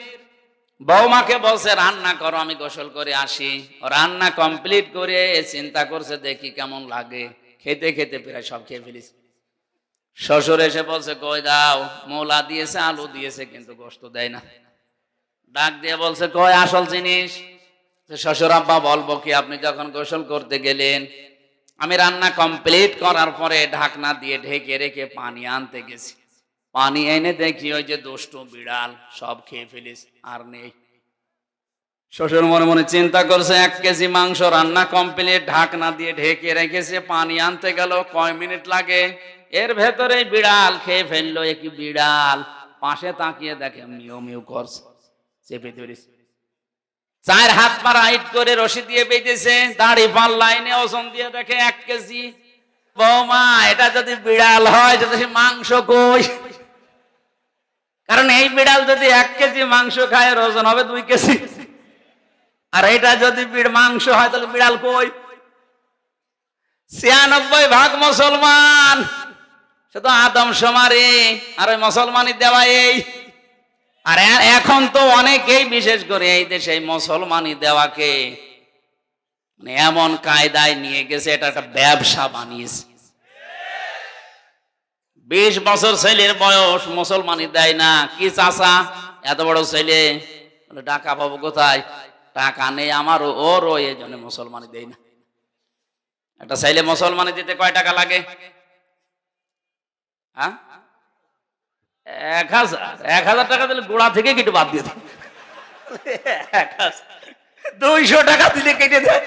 বৌমাকে বলছে রান্না করো, আমি গোসল করে আসি। রান্না কমপ্লিট করে চিন্তা করছে দেখি কেমন লাগে, খেতে খেতে প্রায় সব খেয়ে ফেলিস। শ্বশুর এসে বলছে, কই দাও, মৌলা দিয়েছে, আলু দিয়েছে, কিন্তু গোশত দেয় না। ডাক দিয়ে বলছে, কই আসল জিনিস? শ্বশুর, আব্বা বলবো কি, আপনি যখন গোসল করতে গেলেন, আমি রান্না কমপ্লিট করার পরে ঢাকনা দিয়ে ঢেকে রেখে পানি আনতে গেছি, পানি এনে দেখি ওই যে দুষ্টু বিড়াল সব খেয়ে ফেলিস, আর নেই। শ্বশুর মনে মনে চিন্তা করছে, ১ কেজি মাংস রান্না কমপ্লিট, ঢাকনা দিয়ে ঢেকে রেখেছে, পানি আনতে গেল কয় মিনিট লাগে, এর ভেতরে বিড়াল খেয়ে ফেললো। একই বিড়াল পাশে তাকিয়ে দেখে মিউ মিউ করছে, চেপে ধরেছে। ৪ হাত পা রাইট করে রশি দিয়ে বেঁধেছে, দাড়ি পাল্লাইনে ওজন দিয়ে দেখে ১ কেজি। বৌমা, এটা যদি বিড়াল হয়, যদি মাংস কই? কারণ এই বিড়াল যদি ১ কেজি মাংস খায়, ওজন হবে ২ কেজি। আর এটা যদি মাংস হয়, তাহলে বিড়াল কই? ৯৬% মুসলমান, শুধু আদমশুমারি আর ওই মুসলমানই দেওয়া এই। আর এখন তো অনেকেই, বিশেষ করে এই দেশে মুসলমানি দেওয়াকে মানে এমন কায়দায় নিয়ে গেছে, এটা একটা ব্যবসা বানিয়েছে। ২০ বছর ছেলের বয়স, মুসলমানি দেয় না। কি চাচা, এত বড় ছেলে, টাকা পাবো কোথায়? টাকা নেই আমার, ওরও, এই জন্য মুসলমানি দেয় না। একটা ছেলে মুসলমানি দিতে কয় টাকা লাগে? ১,০০০ টাকা দিলে গোড়া থেকে কেটে বাদ দিয়ে দেয়। ২০০ টাকা দিলে কেটে দেয়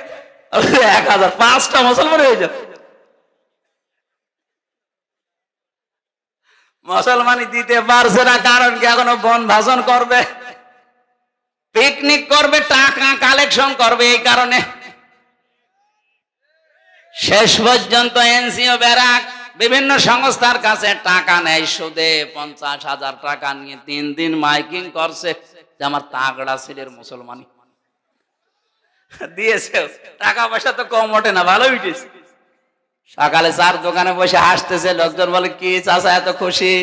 ১,০০০, ৫টা মুসলমান হয়ে যাবে। মুসলমানি দিতে পারছে না, কারণ কি? এখনো বন ভাষণ করবে, পিকনিক করবে, টাকা কালেকশন করবে। এই কারণে শেষ পর্যন্ত এনজিও, ব্যারাক, বিভিন্ন সংস্থার কাছে টাকা নেয় সুদে। ৫০,০০০ টাকা নিয়ে ৩ দিন মাইকিং করছে যে আমার তাগড়া ছেলের মুসলমানি দিয়েছে। টাকা পয়সা তো কম ওঠে না, ভালো উঠেছে। সকালে ৪ দোকানে বসে হাসতেছে, লোকজন বলে, কি চাচা এত খুশি?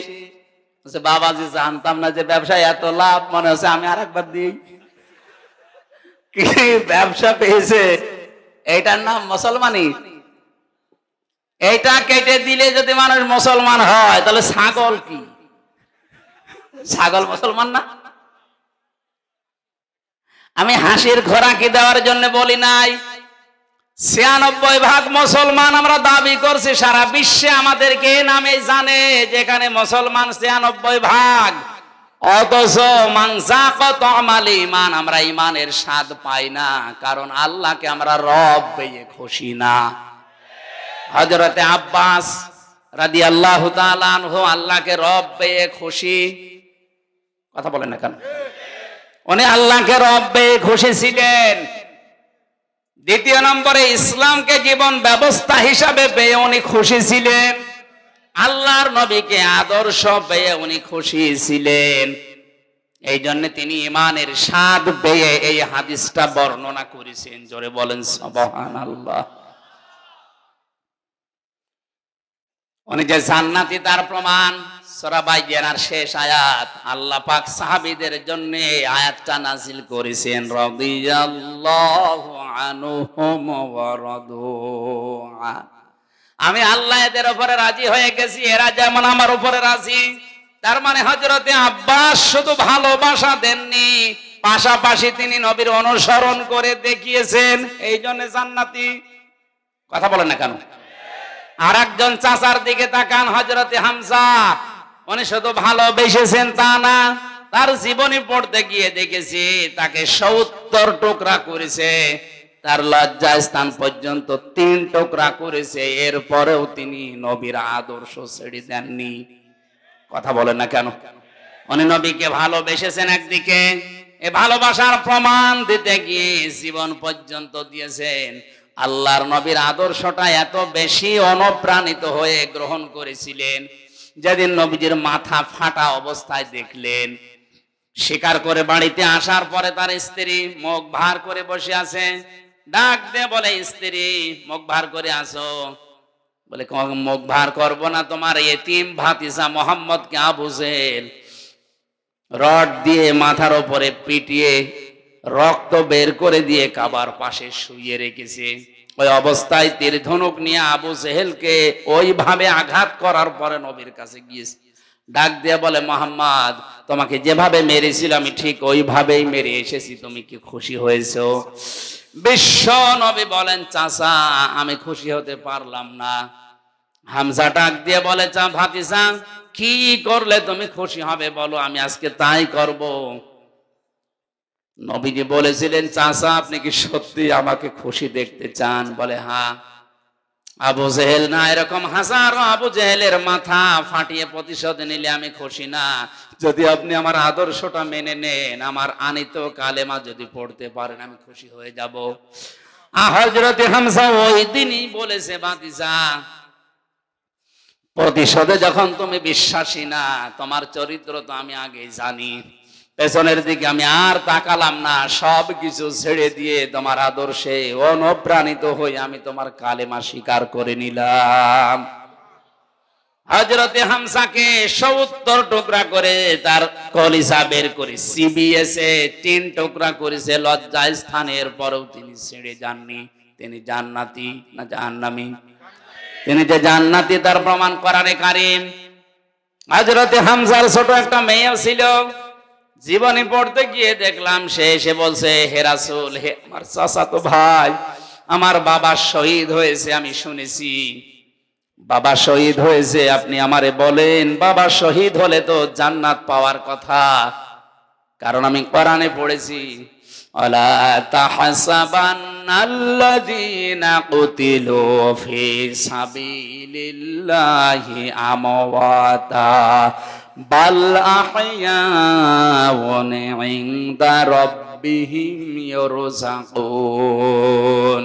বাবাজি, জানতাম না যে ব্যবসায় এত লাভ, মনে হচ্ছে আমি আর একবার দিই। কি ব্যবসা পেয়েছে, এইটার নাম মুসলমানি। এইটা কেটে দিলে যদি মানুষ মুসলমান হয়, তাহলে ছাগল কি? ছাগল মুসলমান না? আমি হাসির খোরাকি দেওয়ার জন্য বলি নাই। ৯৬% মুসলমান আমরা দাবি করছি, সারা বিশ্বে আমাদেরকে নামে জানে, যেখানে মুসলমান ৯৬%। অথচ ইমান, আমরা ইমানের স্বাদ পাই না, কারণ আল্লাহকে আমরা রব পেয়ে খুশি না। হযরতে আব্বাস রাদিয়াল্লাহু তাআলা আনহু আল্লাহকে রব পেয়ে খুশি। কথা বলেন না কেন? উনি আল্লাহকে রব পেয়ে খুশি ছিলেন। দ্বিতীয় নম্বরে, ইসলামকে জীবন ব্যবস্থা হিসাবে পেয়ে উনি খুশি ছিলেন। আল্লাহর নবীকে আদর্শ পেয়ে উনি খুশি ছিলেন। এই জন্য তিনি ইমানের স্বাদ পেয়ে এই হাদিসটা বর্ণনা করেছেন। জোরে বলেন সুবহানাল্লাহ। উনি যে জান্নাতি, তার প্রমাণ সূরা বাইয়ানার শেষ আয়াত। আল্লাহ পাক সাহাবীদের জন্য এই আয়াতটা নাযিল করেছেন, রাদিয়াল্লাহু আনহুম ওয়া রাদু আন। আমি আল্লাহ এদের উপরে রাজি হয়ে গেছি, এরা যেমন আমার উপরে রাজি। তার মানে হযরতে আব্বাস শুধু ভালোবাসা দেননি, পাশাপাশি তিনি নবীর অনুসরণ করে দেখিয়েছেন, এই জন্য জান্নাতি। কথা বলেন না কেন? আর একজন চাচার দিকে তাকান, হযরতে হামজা। উনি শুধু ভালোবেসেছেন তা না, তার জীবনী পড়তে গিয়ে দেখেছি তাকে ৭০ টুকরা করেছে। তার লজ্জা স্থান পর্যন্ত 3 টুকরা করেছে, এরপরেও তিনি নবীর আদর্শ ছেড়ে দেননি। কথা বলেন না কেন? উনি নবীকে ভালোবেসেছেন একদিকে, এ ভালোবাসার প্রমাণ দিতে গিয়ে জীবন পর্যন্ত দিয়েছেন। আল্লাহর নবীর আদর্শটা এত বেশি অনুপ্রাণিত হয়ে গ্রহণ করেছিলেন, যেদিন নবীজির মাথা ফাটা অবস্থায় দেখলেন, স্বীকার করে বাড়িতে আসার পরে তার স্ত্রী মুখ ভার করে বসে আছে, ডাক দিয়ে বলে, স্ত্রী মুখ ভার করে আসো। বলে, মুখ ভার করবো না, তোমার এতিম ভাতিজা মোহাম্মদকে আবু জেহেল রড দিয়ে মাথার উপরে পিটিয়ে রক্ত বের করে দিয়ে কাবার পাশে শুইয়ে রেখেছে। ওই অবস্থায় তীর ধনুক নিয়ে আবু জেহেলকে ওইভাবে আঘাত করার পরে নবীর কাছে গিয়েছে, ডাক দিয়ে বলে, মোহাম্মদ তোমাকে যেভাবে মেরেছিল আমি ঠিক ওইভাবেই মেরে এসেছি, তুমি কি খুশি হয়েছো? বিশ্ব নবী বলেন, চাচা আমি খুশি হতে পারলাম না। হামজা ডাক দিয়ে বলে, ভাতিজা কি করলে তুমি খুশি হবে বলো, আমি আজকে তাই করব। নবীজি বলেছিলেন, চাচা আপনি কি সত্যি আমাকে খুশি দেখতে চান? বলে, হ্যাঁ। আবু জেহেল না, এরকম হাজারো আবু জেহেলের মাথা ফাটিয়ে প্রতিশোধ নিলে আমি খুশি না। যদি আপনি আমার আদর্শটা মেনে নেন, আমার আনিত কালেমা যদি পড়তে পারেন, আমি খুশি হয়ে যাব। হযরত হামজা ওই দিনই বলেছে, ভাতিজা প্রতিশোধে যখন তুমি বিশ্বাসী না, তোমার চরিত্র তো আমি আগেই জানি, পেছনের দিকে আমি আর তাকালাম না, সব কিছু ছেড়ে দিয়ে তোমার আদর্শে অনুপ্রাণিত হয়ে আমি তোমার কালেমা স্বীকার করে নিলাম। হযরতে হামজাকে 70 টুকরা করে তার কলিজা বের করে চিবিয়েছে, 3 টুকরা করেছে লজ্জা স্থানের পরেও তিনি ছেড়ে যাননি। তিনি জান্নাতি না জাহান্নামী? তিনি যে জান্নাতি তার প্রমাণ কোরআনে কারীম। হযরতে হামজার ছোট একটা মেয়ে ছিল, জীবনী পড়তে গিয়ে দেখলাম সে এসে বলছে, হে রাসূল, হে আমার চাচাতো ভাই, আমার বাবা শহীদ হয়েছে, আমি শুনেছি বাবা শহীদ হয়েছে, আপনি আমারে বলেন বাবা শহীদ হলে তো জান্নাত পাওয়ার কথা, কারণ আমি কোরআনে পড়েছি, ওয়ালা তাহসাবান্নাল্লাযীনা কুতিলু ফি সাবিলিল্লাহি আমওয়াতা বাল আহইয়াউন ইনদা রাব্বিহিম ইরযাকুন।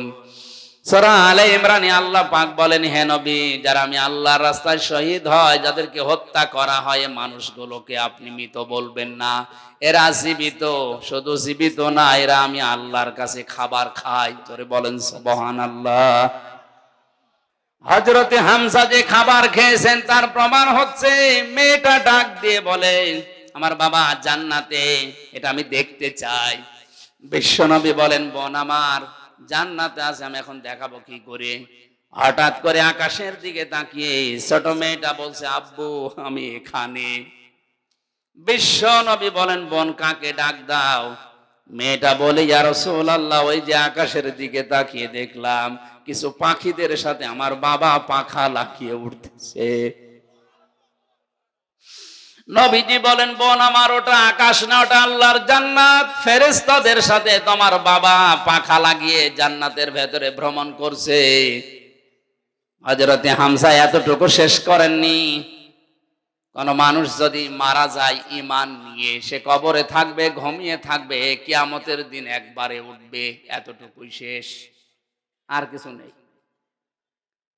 সূরা আলে ইমরানে আল্লাহ পাক বলেন, হে নবী, যারা আমি আল্লাহর রাস্তায় শহীদ হয়, যাদেরকে হত্যা করা হয়, মানুষগুলোকে আপনি মৃত বলবেন না, এরা জীবিত। শুধু জীবিত না, এরা আমি আল্লাহর কাছে খাবার খাই। জোরে বলেন সুবহানাল্লাহ। হযরতে হামজা যে খাবার খেয়েছেন তার প্রমাণ হচ্ছে, মেয়েটা ডাক দিয়ে বলে, আমার বাবা জান্নাতে, এটা আমি দেখতে চাই। বিশ্বনবী বলেন, বোন আমার জান্নাতে আছে, আমি এখন দেখাবো কি করে। হঠাৎ করে আকাশের দিকে তাকিয়ে ছোট মেয়েটা বলছে, আব্বু আমি এখানে। বিশ্বনবী বলেন, বোন কাকে ডাক দাও? মেয়েটা বলে, ইয়া রাসূলুল্লাহ, ওই যে আকাশের দিকে তাকিয়ে দেখলাম কিছু পাখিদের সাথে আমার বাবা পাখা লাগিয়ে উঠতেছে। নবীজি বলেন, বোন আমার ওটা আকাশ না, ওটা আল্লাহর জান্নাত। ফেরেশতাদের সাথে তোমার বাবা পাখা লাগিয়ে জান্নাতের ভেতরে ভ্রমণ করছে। হযরতে হামজা এতটুকু শেষ করেননি, কোন মানুষ যদি মারা যায় ঈমান নিয়ে, সে কবরে থাকবে, ঘুমিয়ে থাকবে, কিয়ামতের দিন একবারে উঠবে, এতটুকুই শেষ, আর কিছু নেই।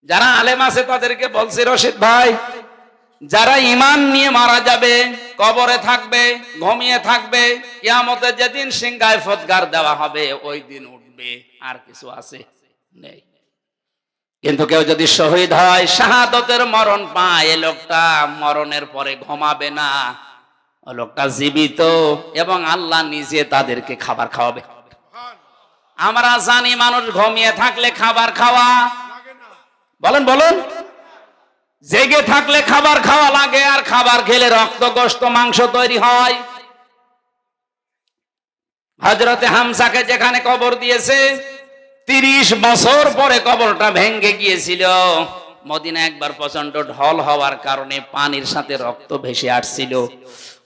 যারা আলেম আছে তাদেরকে বলছে, রশিদ ভাই, যারা ঈমান নিয়ে মারা যাবে, কবরে থাকবে, ঘুমিয়ে থাকবে, কিয়ামতে যেদিন সিংহায় ফৎকার দেওয়া হবে ওই দিন উঠবে, আর কিছু আছে? নেই। কিন্তু কেউ যদি শহীদ হয়, শাহাদতের মরণ পায়, এ লোকটা মরণের পরে ঘুমাবে না, ও লোকটা জীবিত, এবং আল্লাহ নিজে তাদেরকে খাবার খাওয়াবে। আমরা জানি মানুষ ঘুমিয়ে থাকলে খাবার খাওয়া, বলেন বলেন, জেগে থাকলে খাবার খাওয়া লাগে, আর খাবার খেলে রক্ত, গোশত, মাংস তৈরি হয়। হযরতে হামজাকে যেখানে কবর দিয়েছে, 30 বছর পরে কবরটা ভেঙে গিয়েছিল। মদিনা একবার প্রচন্ড ঢল হওয়ার কারণে পানির সাথে রক্ত ভেসে আসছিল।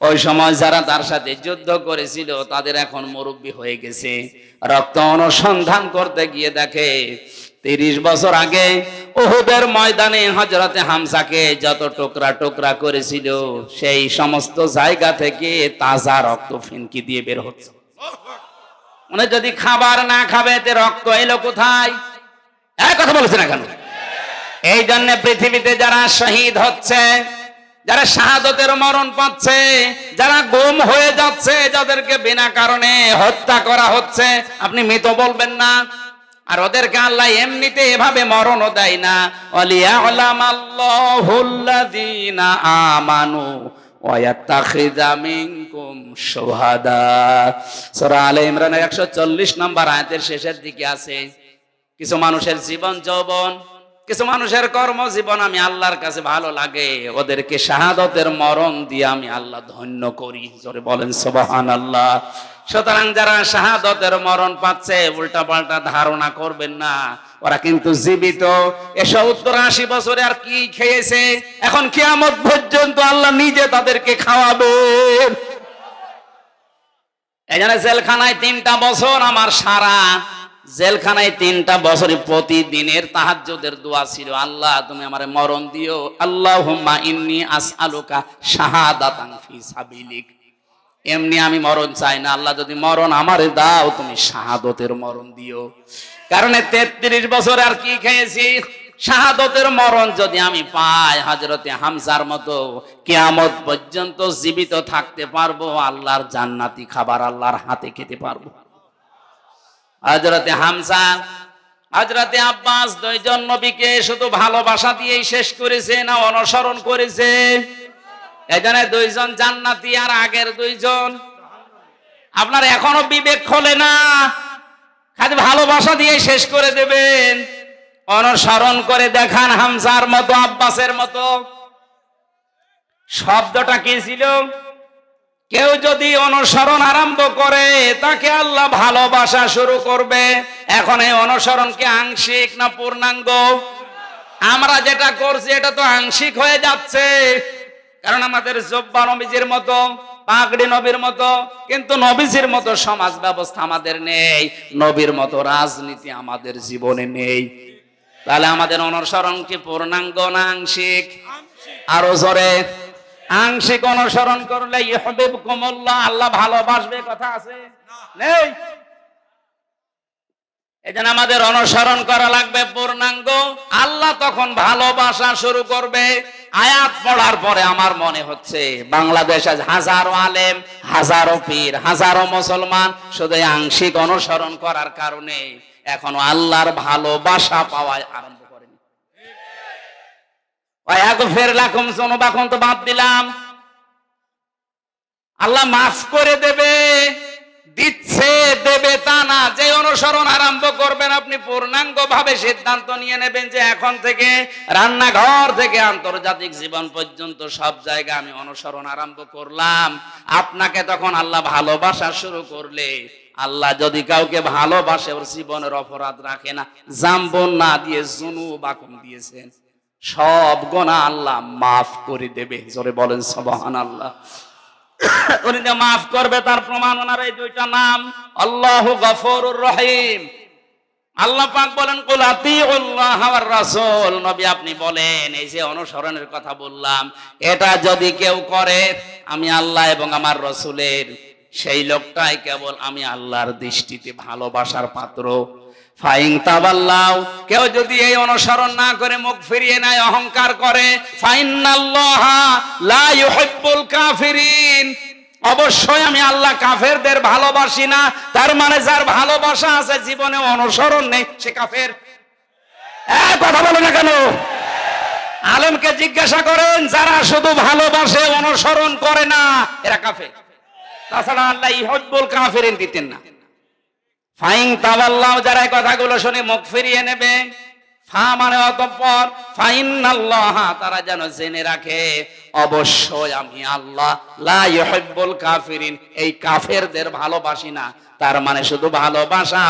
ওই সময় যারা তার সাথে যুদ্ধ করেছিল তাদের এখন মুরব্বী হয়ে গেছে। রক্ত অনুসন্ধান করতে গিয়ে দেখে 30 বছর আগে উহুদের ময়দানে হযরতে হামজাকে যত টুকরা টুকরা করেছিল সেই সমস্ত জায়গা থেকে তাজা রক্ত ফিনকি দিয়ে বের হচ্ছে। মানে যদি খাবার না খাবে তে রক্ত এলো কোথায়? এক কথা বলছে না কেন? এই জন্য পৃথিবীতে যারা শহীদ হচ্ছে, যারা শাহাদতের মরণ পাচ্ছে, যারা গুম হয়ে যাচ্ছে, যাদেরকে বিনা কারণে হত্যা করা হচ্ছে, আপনি মৃত বলবেন না। আর ওদেরকে আল্লাহ এমনিতে এভাবে মরণও দেয় না। ওয়ালিয়ালামাল্লাহুল্লাযীনা আমানু ওয়া ইয়াত্তাখিযা মিনকুম শুহাদা। সূরা আলে ইমরানের 140 নম্বর আয়াতের শেষের দিকে আছে, কিছু মানুষের জীবন যৌবন, কিছু মানুষের কর্মজীবন আমি আল্লাহর কাছে ভালো লাগে, ওদেরকে শাহাদতের মরণ দিয়ে আমি আল্লাহ ধন্য করি। জোরে বলেন সুবহানাল্লাহ। সুতরাং যারা শাহাদতের মরণ পাচ্ছে উল্টা পাল্টা ধারণা করবেন না, ওরা কিন্তু জীবিত। 70-80 বছরে আর কি খেয়েছে, এখন কিয়ামত পর্যন্ত আল্লাহ নিজে তাদেরকে খাওয়াবেন। এই জন্য জেলখানায় 3টা বছর আমার সারা জেলখানায় 3টা বছরই প্রতিদিনের তাহাজ্জুদের দোয়া ছিল, আল্লাহ তুমি আমারে মরণ দিও, আল্লাহুম্মা ইন্নী আসআলুকা শাহাদাতান ফি সাবিলিক। এমনি আমি মরণ চাই না, আল্লাহ যদি মরণ আমারে দাও তুমি শাহাদতের মরণ দিও। কারণ 33 বছর আর কি খেয়েছি, শাহাদতের মরণ যদি আমি পাই হযরতে হামজার মতো কিয়ামত পর্যন্ত জীবিত থাকতে পারবো, আল্লাহর জান্নাতি খাবার আল্লাহর হাতে খেতে পারবো। হযরতে হামজা, হযরতে আব্বাস দুইজন নবীকে শুধু ভালোবাসা দিয়েই শেষ করেছে না অনুসরণ করেছে? এখানে 2 জন জান্নাতি আর আগের 2 জন। আপনার এখনো বিবেক খোলে না, খালি ভালোবাসা দিয়ে শেষ করে দেবেন। অনুসরণ করে দেখান হামজার মতো, আব্বাসের মতো। শব্দটা কি ছিল? কেউ যদি অনুসরণ আরম্ভ করে তাকে আল্লাহ ভালোবাসা শুরু করবে। এখন এই অনুসরণ কি আংশিক না পূর্ণাঙ্গ? আমরা যেটা করছি এটা তো আংশিক হয়ে যাচ্ছে, কারণ আমাদের জব্বা নবীজির মতো, পাগড়ি নবীর মতো, কিন্তু নবীজির মতো সমাজ ব্যবস্থা আমাদের নেই, নবীর মতো রাজনীতি আমাদের জীবনে নেই। তাহলে আমাদের অনুসরণ কি পূর্ণাঙ্গ না আংশিক? আরো জোরে। আংশিক অনুসরণ করলে ইউহিব্বুকুমুল্লাহ, আল্লাহ ভালোবাসবে, কথা আছে? নেই। এজন্য আমাদের অনুসরণ করা লাগবে পূর্ণাঙ্গ, আল্লাহ তখন ভালোবাসা শুরু করবে। আয়াত পড়ার পরে আমার মনে হচ্ছে বাংলাদেশে হাজারো আলেম, হাজারো পীর, হাজারো মুসলমান শুধু আংশিক অনুসরণ করার কারণে এখনো আল্লাহর ভালোবাসা পাওয়া আরম্ভ করেনি। ওয়াগফির লাকুম যুনুবাকুম তো বাদ দিলাম, আল্লাহ মাফ করে দেবে, দিচ্ছে, দেবে তা না। যে অনুসরণ আরম্ভ করবেন আপনি পূর্ণাঙ্গ ভাবে সিদ্ধান্ত নিয়ে নেবেন যে এখন থেকে রান্নাঘর থেকে আন্তর্জাতিক জীবন পর্যন্ত সব জায়গায় আমি অনুসরণ আরম্ভ করলাম। আপনাকে তখন আল্লাহ ভালোবাসা শুরু করলে, আল্লাহ যদি কাউকে ভালোবাসে ওর জীবনের অপরাধ রাখে না, জাম্বন না দিয়ে যুনুবাকুম দিয়েছেন, সব গুনাহ আল্লাহ মাফ করে দেবে। জোরে বলেন সুবহানাল্লাহ। উনি যে মাফ করবে তার প্রমাণ ওনার এই 2টা নাম, আল্লাহু গফুরুর রহিম। আল্লাহ পাক বলেন কুল আতিউল্লাহ ওয়ার রাসূল, নবী আপনি বলেন এই যে অনুসরণের কথা বললাম এটা যদি কেউ করে আমি আল্লাহ এবং আমার রাসূলের, সেই লোকটাই কেবল আমি আল্লাহর দৃষ্টিতে ভালোবাসার পাত্র। ফাইন তাবাল্লাহ, কেউ যদি এই অনুসরণ না করে মুখ ফিরিয়ে নেয়, অহংকার করে, ফাইন্নাল্লাহা লা ইউহিব্বুল কাফিরিন, অবশ্যই আমি আল্লাহ কাফেরদের ভালোবাসি না। তার মানে যার ভালোবাসা আছে জীবনে অনুসরণ নেই সে কাফের। কথা বলে না কেন? আলেমকে জিজ্ঞাসা করেন, যারা শুধু ভালোবাসে অনুসরণ করে না এরা কাফের। তাছাড়া আল্লাহ ইউহিব্বুল কাফিরিন দিতেন না। ফাইন তাওয়াল্লাহ, যারা এই কথাগুলো শুনে মুখ ফিরিয়ে নেবে, ফা মানে অতঃপর, ফাইন্নাল্লাহ, তারা যেন জেনে রাখে অবশ্যই আমি আল্লাহ লা ইউহিব্বুল কাফিরিন, এই কাফেরদের ভালোবাসি না। তার মানে শুধু ভালোবাসা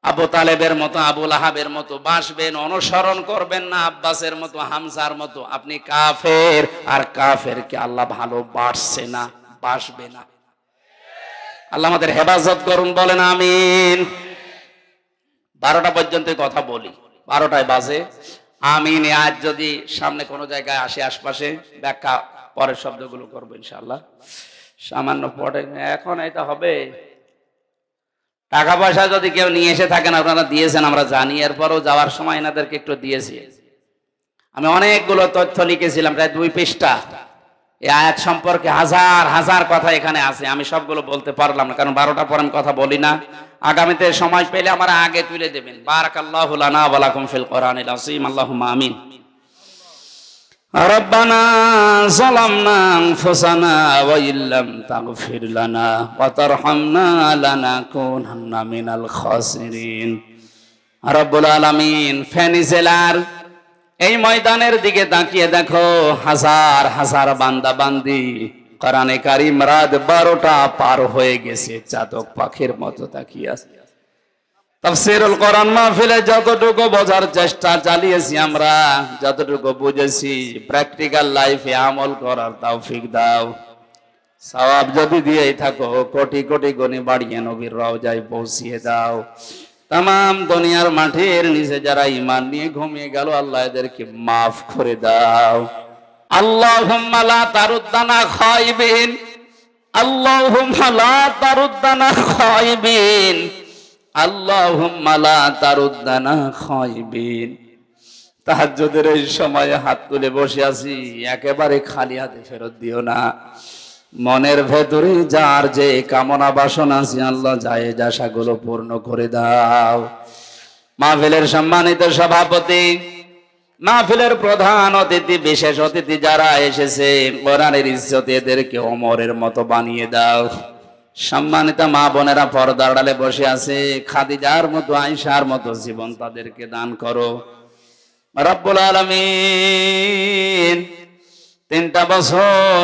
আবু তালেবের মতো, আবু লাহাবের মতো বাসবেন, অনুসরণ করবেন না আব্বাসের মতো, হামজার মতো। আপনি কাফের, আর কাফেরকে আল্লাহ ভালোবাসছে না, বাসবে না। আল্লাহ আমাদের হেফাজত করুন, বলেন আমিন। 12টা পর্যন্ত কথা বলি, 12টায় বাজে। আমিন। আজ যদি সামনে কোনো জায়গায় আসে, আশপাশে, ব্যাখ্যা পরের শব্দগুলো করবো ইনশাআল্লাহ। সামান্য পড়ে এখন এটা হবে। টাকা পয়সা যদি কেউ নিয়ে এসে থাকেন, আপনারা দিয়েছেন আমরা জানি, এরপরও যাওয়ার সময় এনাদেরকে একটু দিয়েছি। আমি অনেকগুলো তথ্য লিখেছিলাম, প্রায় 2 পৃষ্ঠা। এই আয়াত সম্পর্কে হাজার হাজার কথা এখানে আছে, আমি সবগুলো বলতে পারলাম না, কারণ 12টার পর আমি কথা বলি না। আগামীতে সময় পেলে আমার আগে তুলে দেবেন। বারাকাল্লাহু লানা ওয়া লাকুম ফিল কোরআনিল আযীম। আল্লাহুম্মা আমিন। রব্বানা যালামনা আনফুসানা ওয়া ইল্লাম তাগফির লানা ওয়া তারহামনা লানাকুনান্না মিনাল খাসিরিন। রব্বুল আলামিন, ফেনী জেলার এই ময়দানের দিকে তাকিয়ে দেখো, হাজার হাজার বান্দা বান্দি কোরআনে কারীম রাত 12টা পার হয়ে গেছে, চাতক পাখির মতো তাকিয়ে আছে। তাফসীরুল কোরআন মাহফিলে যতটুকু বোঝার চেষ্টা চালিয়েছি আমরা, যতটুকু বুঝেছি, প্র্যাকটিক্যাল লাইফে আমল করার তৌফিক দাও। সওয়াব যদি দিয়েই থাকো, কোটি কোটি গুণে বাড়িয়ে নবীর রওজায় পৌঁছিয়ে দাও। তামাম দুনিয়ার মাঠের নিচে যারা ঈমান নিয়ে ঘুমিয়ে গেল, আল্লাহ এদেরকে মাফ করে দাও। আল্লাহুম্মা লা তারুদ্দানা খায়বিন, আল্লাহুম্মা লা তারুদ্দানা খায়বিন, আল্লাহুম্মা লা তারুদ্দানা খায়বিন। তাহাজ্জুদের এই সময়ে হাত তুলে বসে আছি, একেবারে খালি হাতে ফেরত দিও না। মনের ভেতরে যার যে কামনা বাসনা আছে, আল্লাহ জায়েজ আশাগুলো পূর্ণ করে দাও। মাহফিলের সম্মানিত সভাপতি, মাহফিলের প্রধান অতিথি, বিশেষ অতিথি যারা এসেছে, কোরআনের ইজ্জতে এদেরকে ওমরের মতো বানিয়ে দাও। সম্মানিত মা বোনেরা পর্দার আড়ালে বসে আছে, খাদিজার মতো, আয়েশার মতো জীবন তাদেরকে দান করো রব্বুল আলামিন। 3টা বছর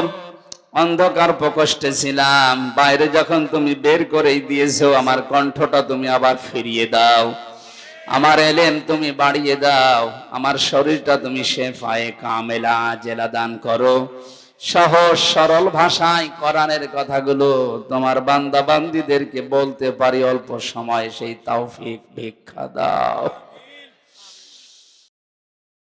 অন্ধকার প্রকোষ্ঠে ছিলাম, বাইরে যখন তুমি বের করেই দিয়েছো, আমার কণ্ঠটা তুমি আবার ফিরিয়ে দাও, আমার এলেম তুমি বাড়িয়ে দাও, আমার শরীরটা তুমি শেফায়ে কামেলা আজেলা দান করো। সহজ সরল ভাষায় কোরআনের কথাগুলো তোমার বান্দা বান্দীদেরকে বলতে পারি অল্প সময়, সেই তৌফিক ভিক্ষা দাও।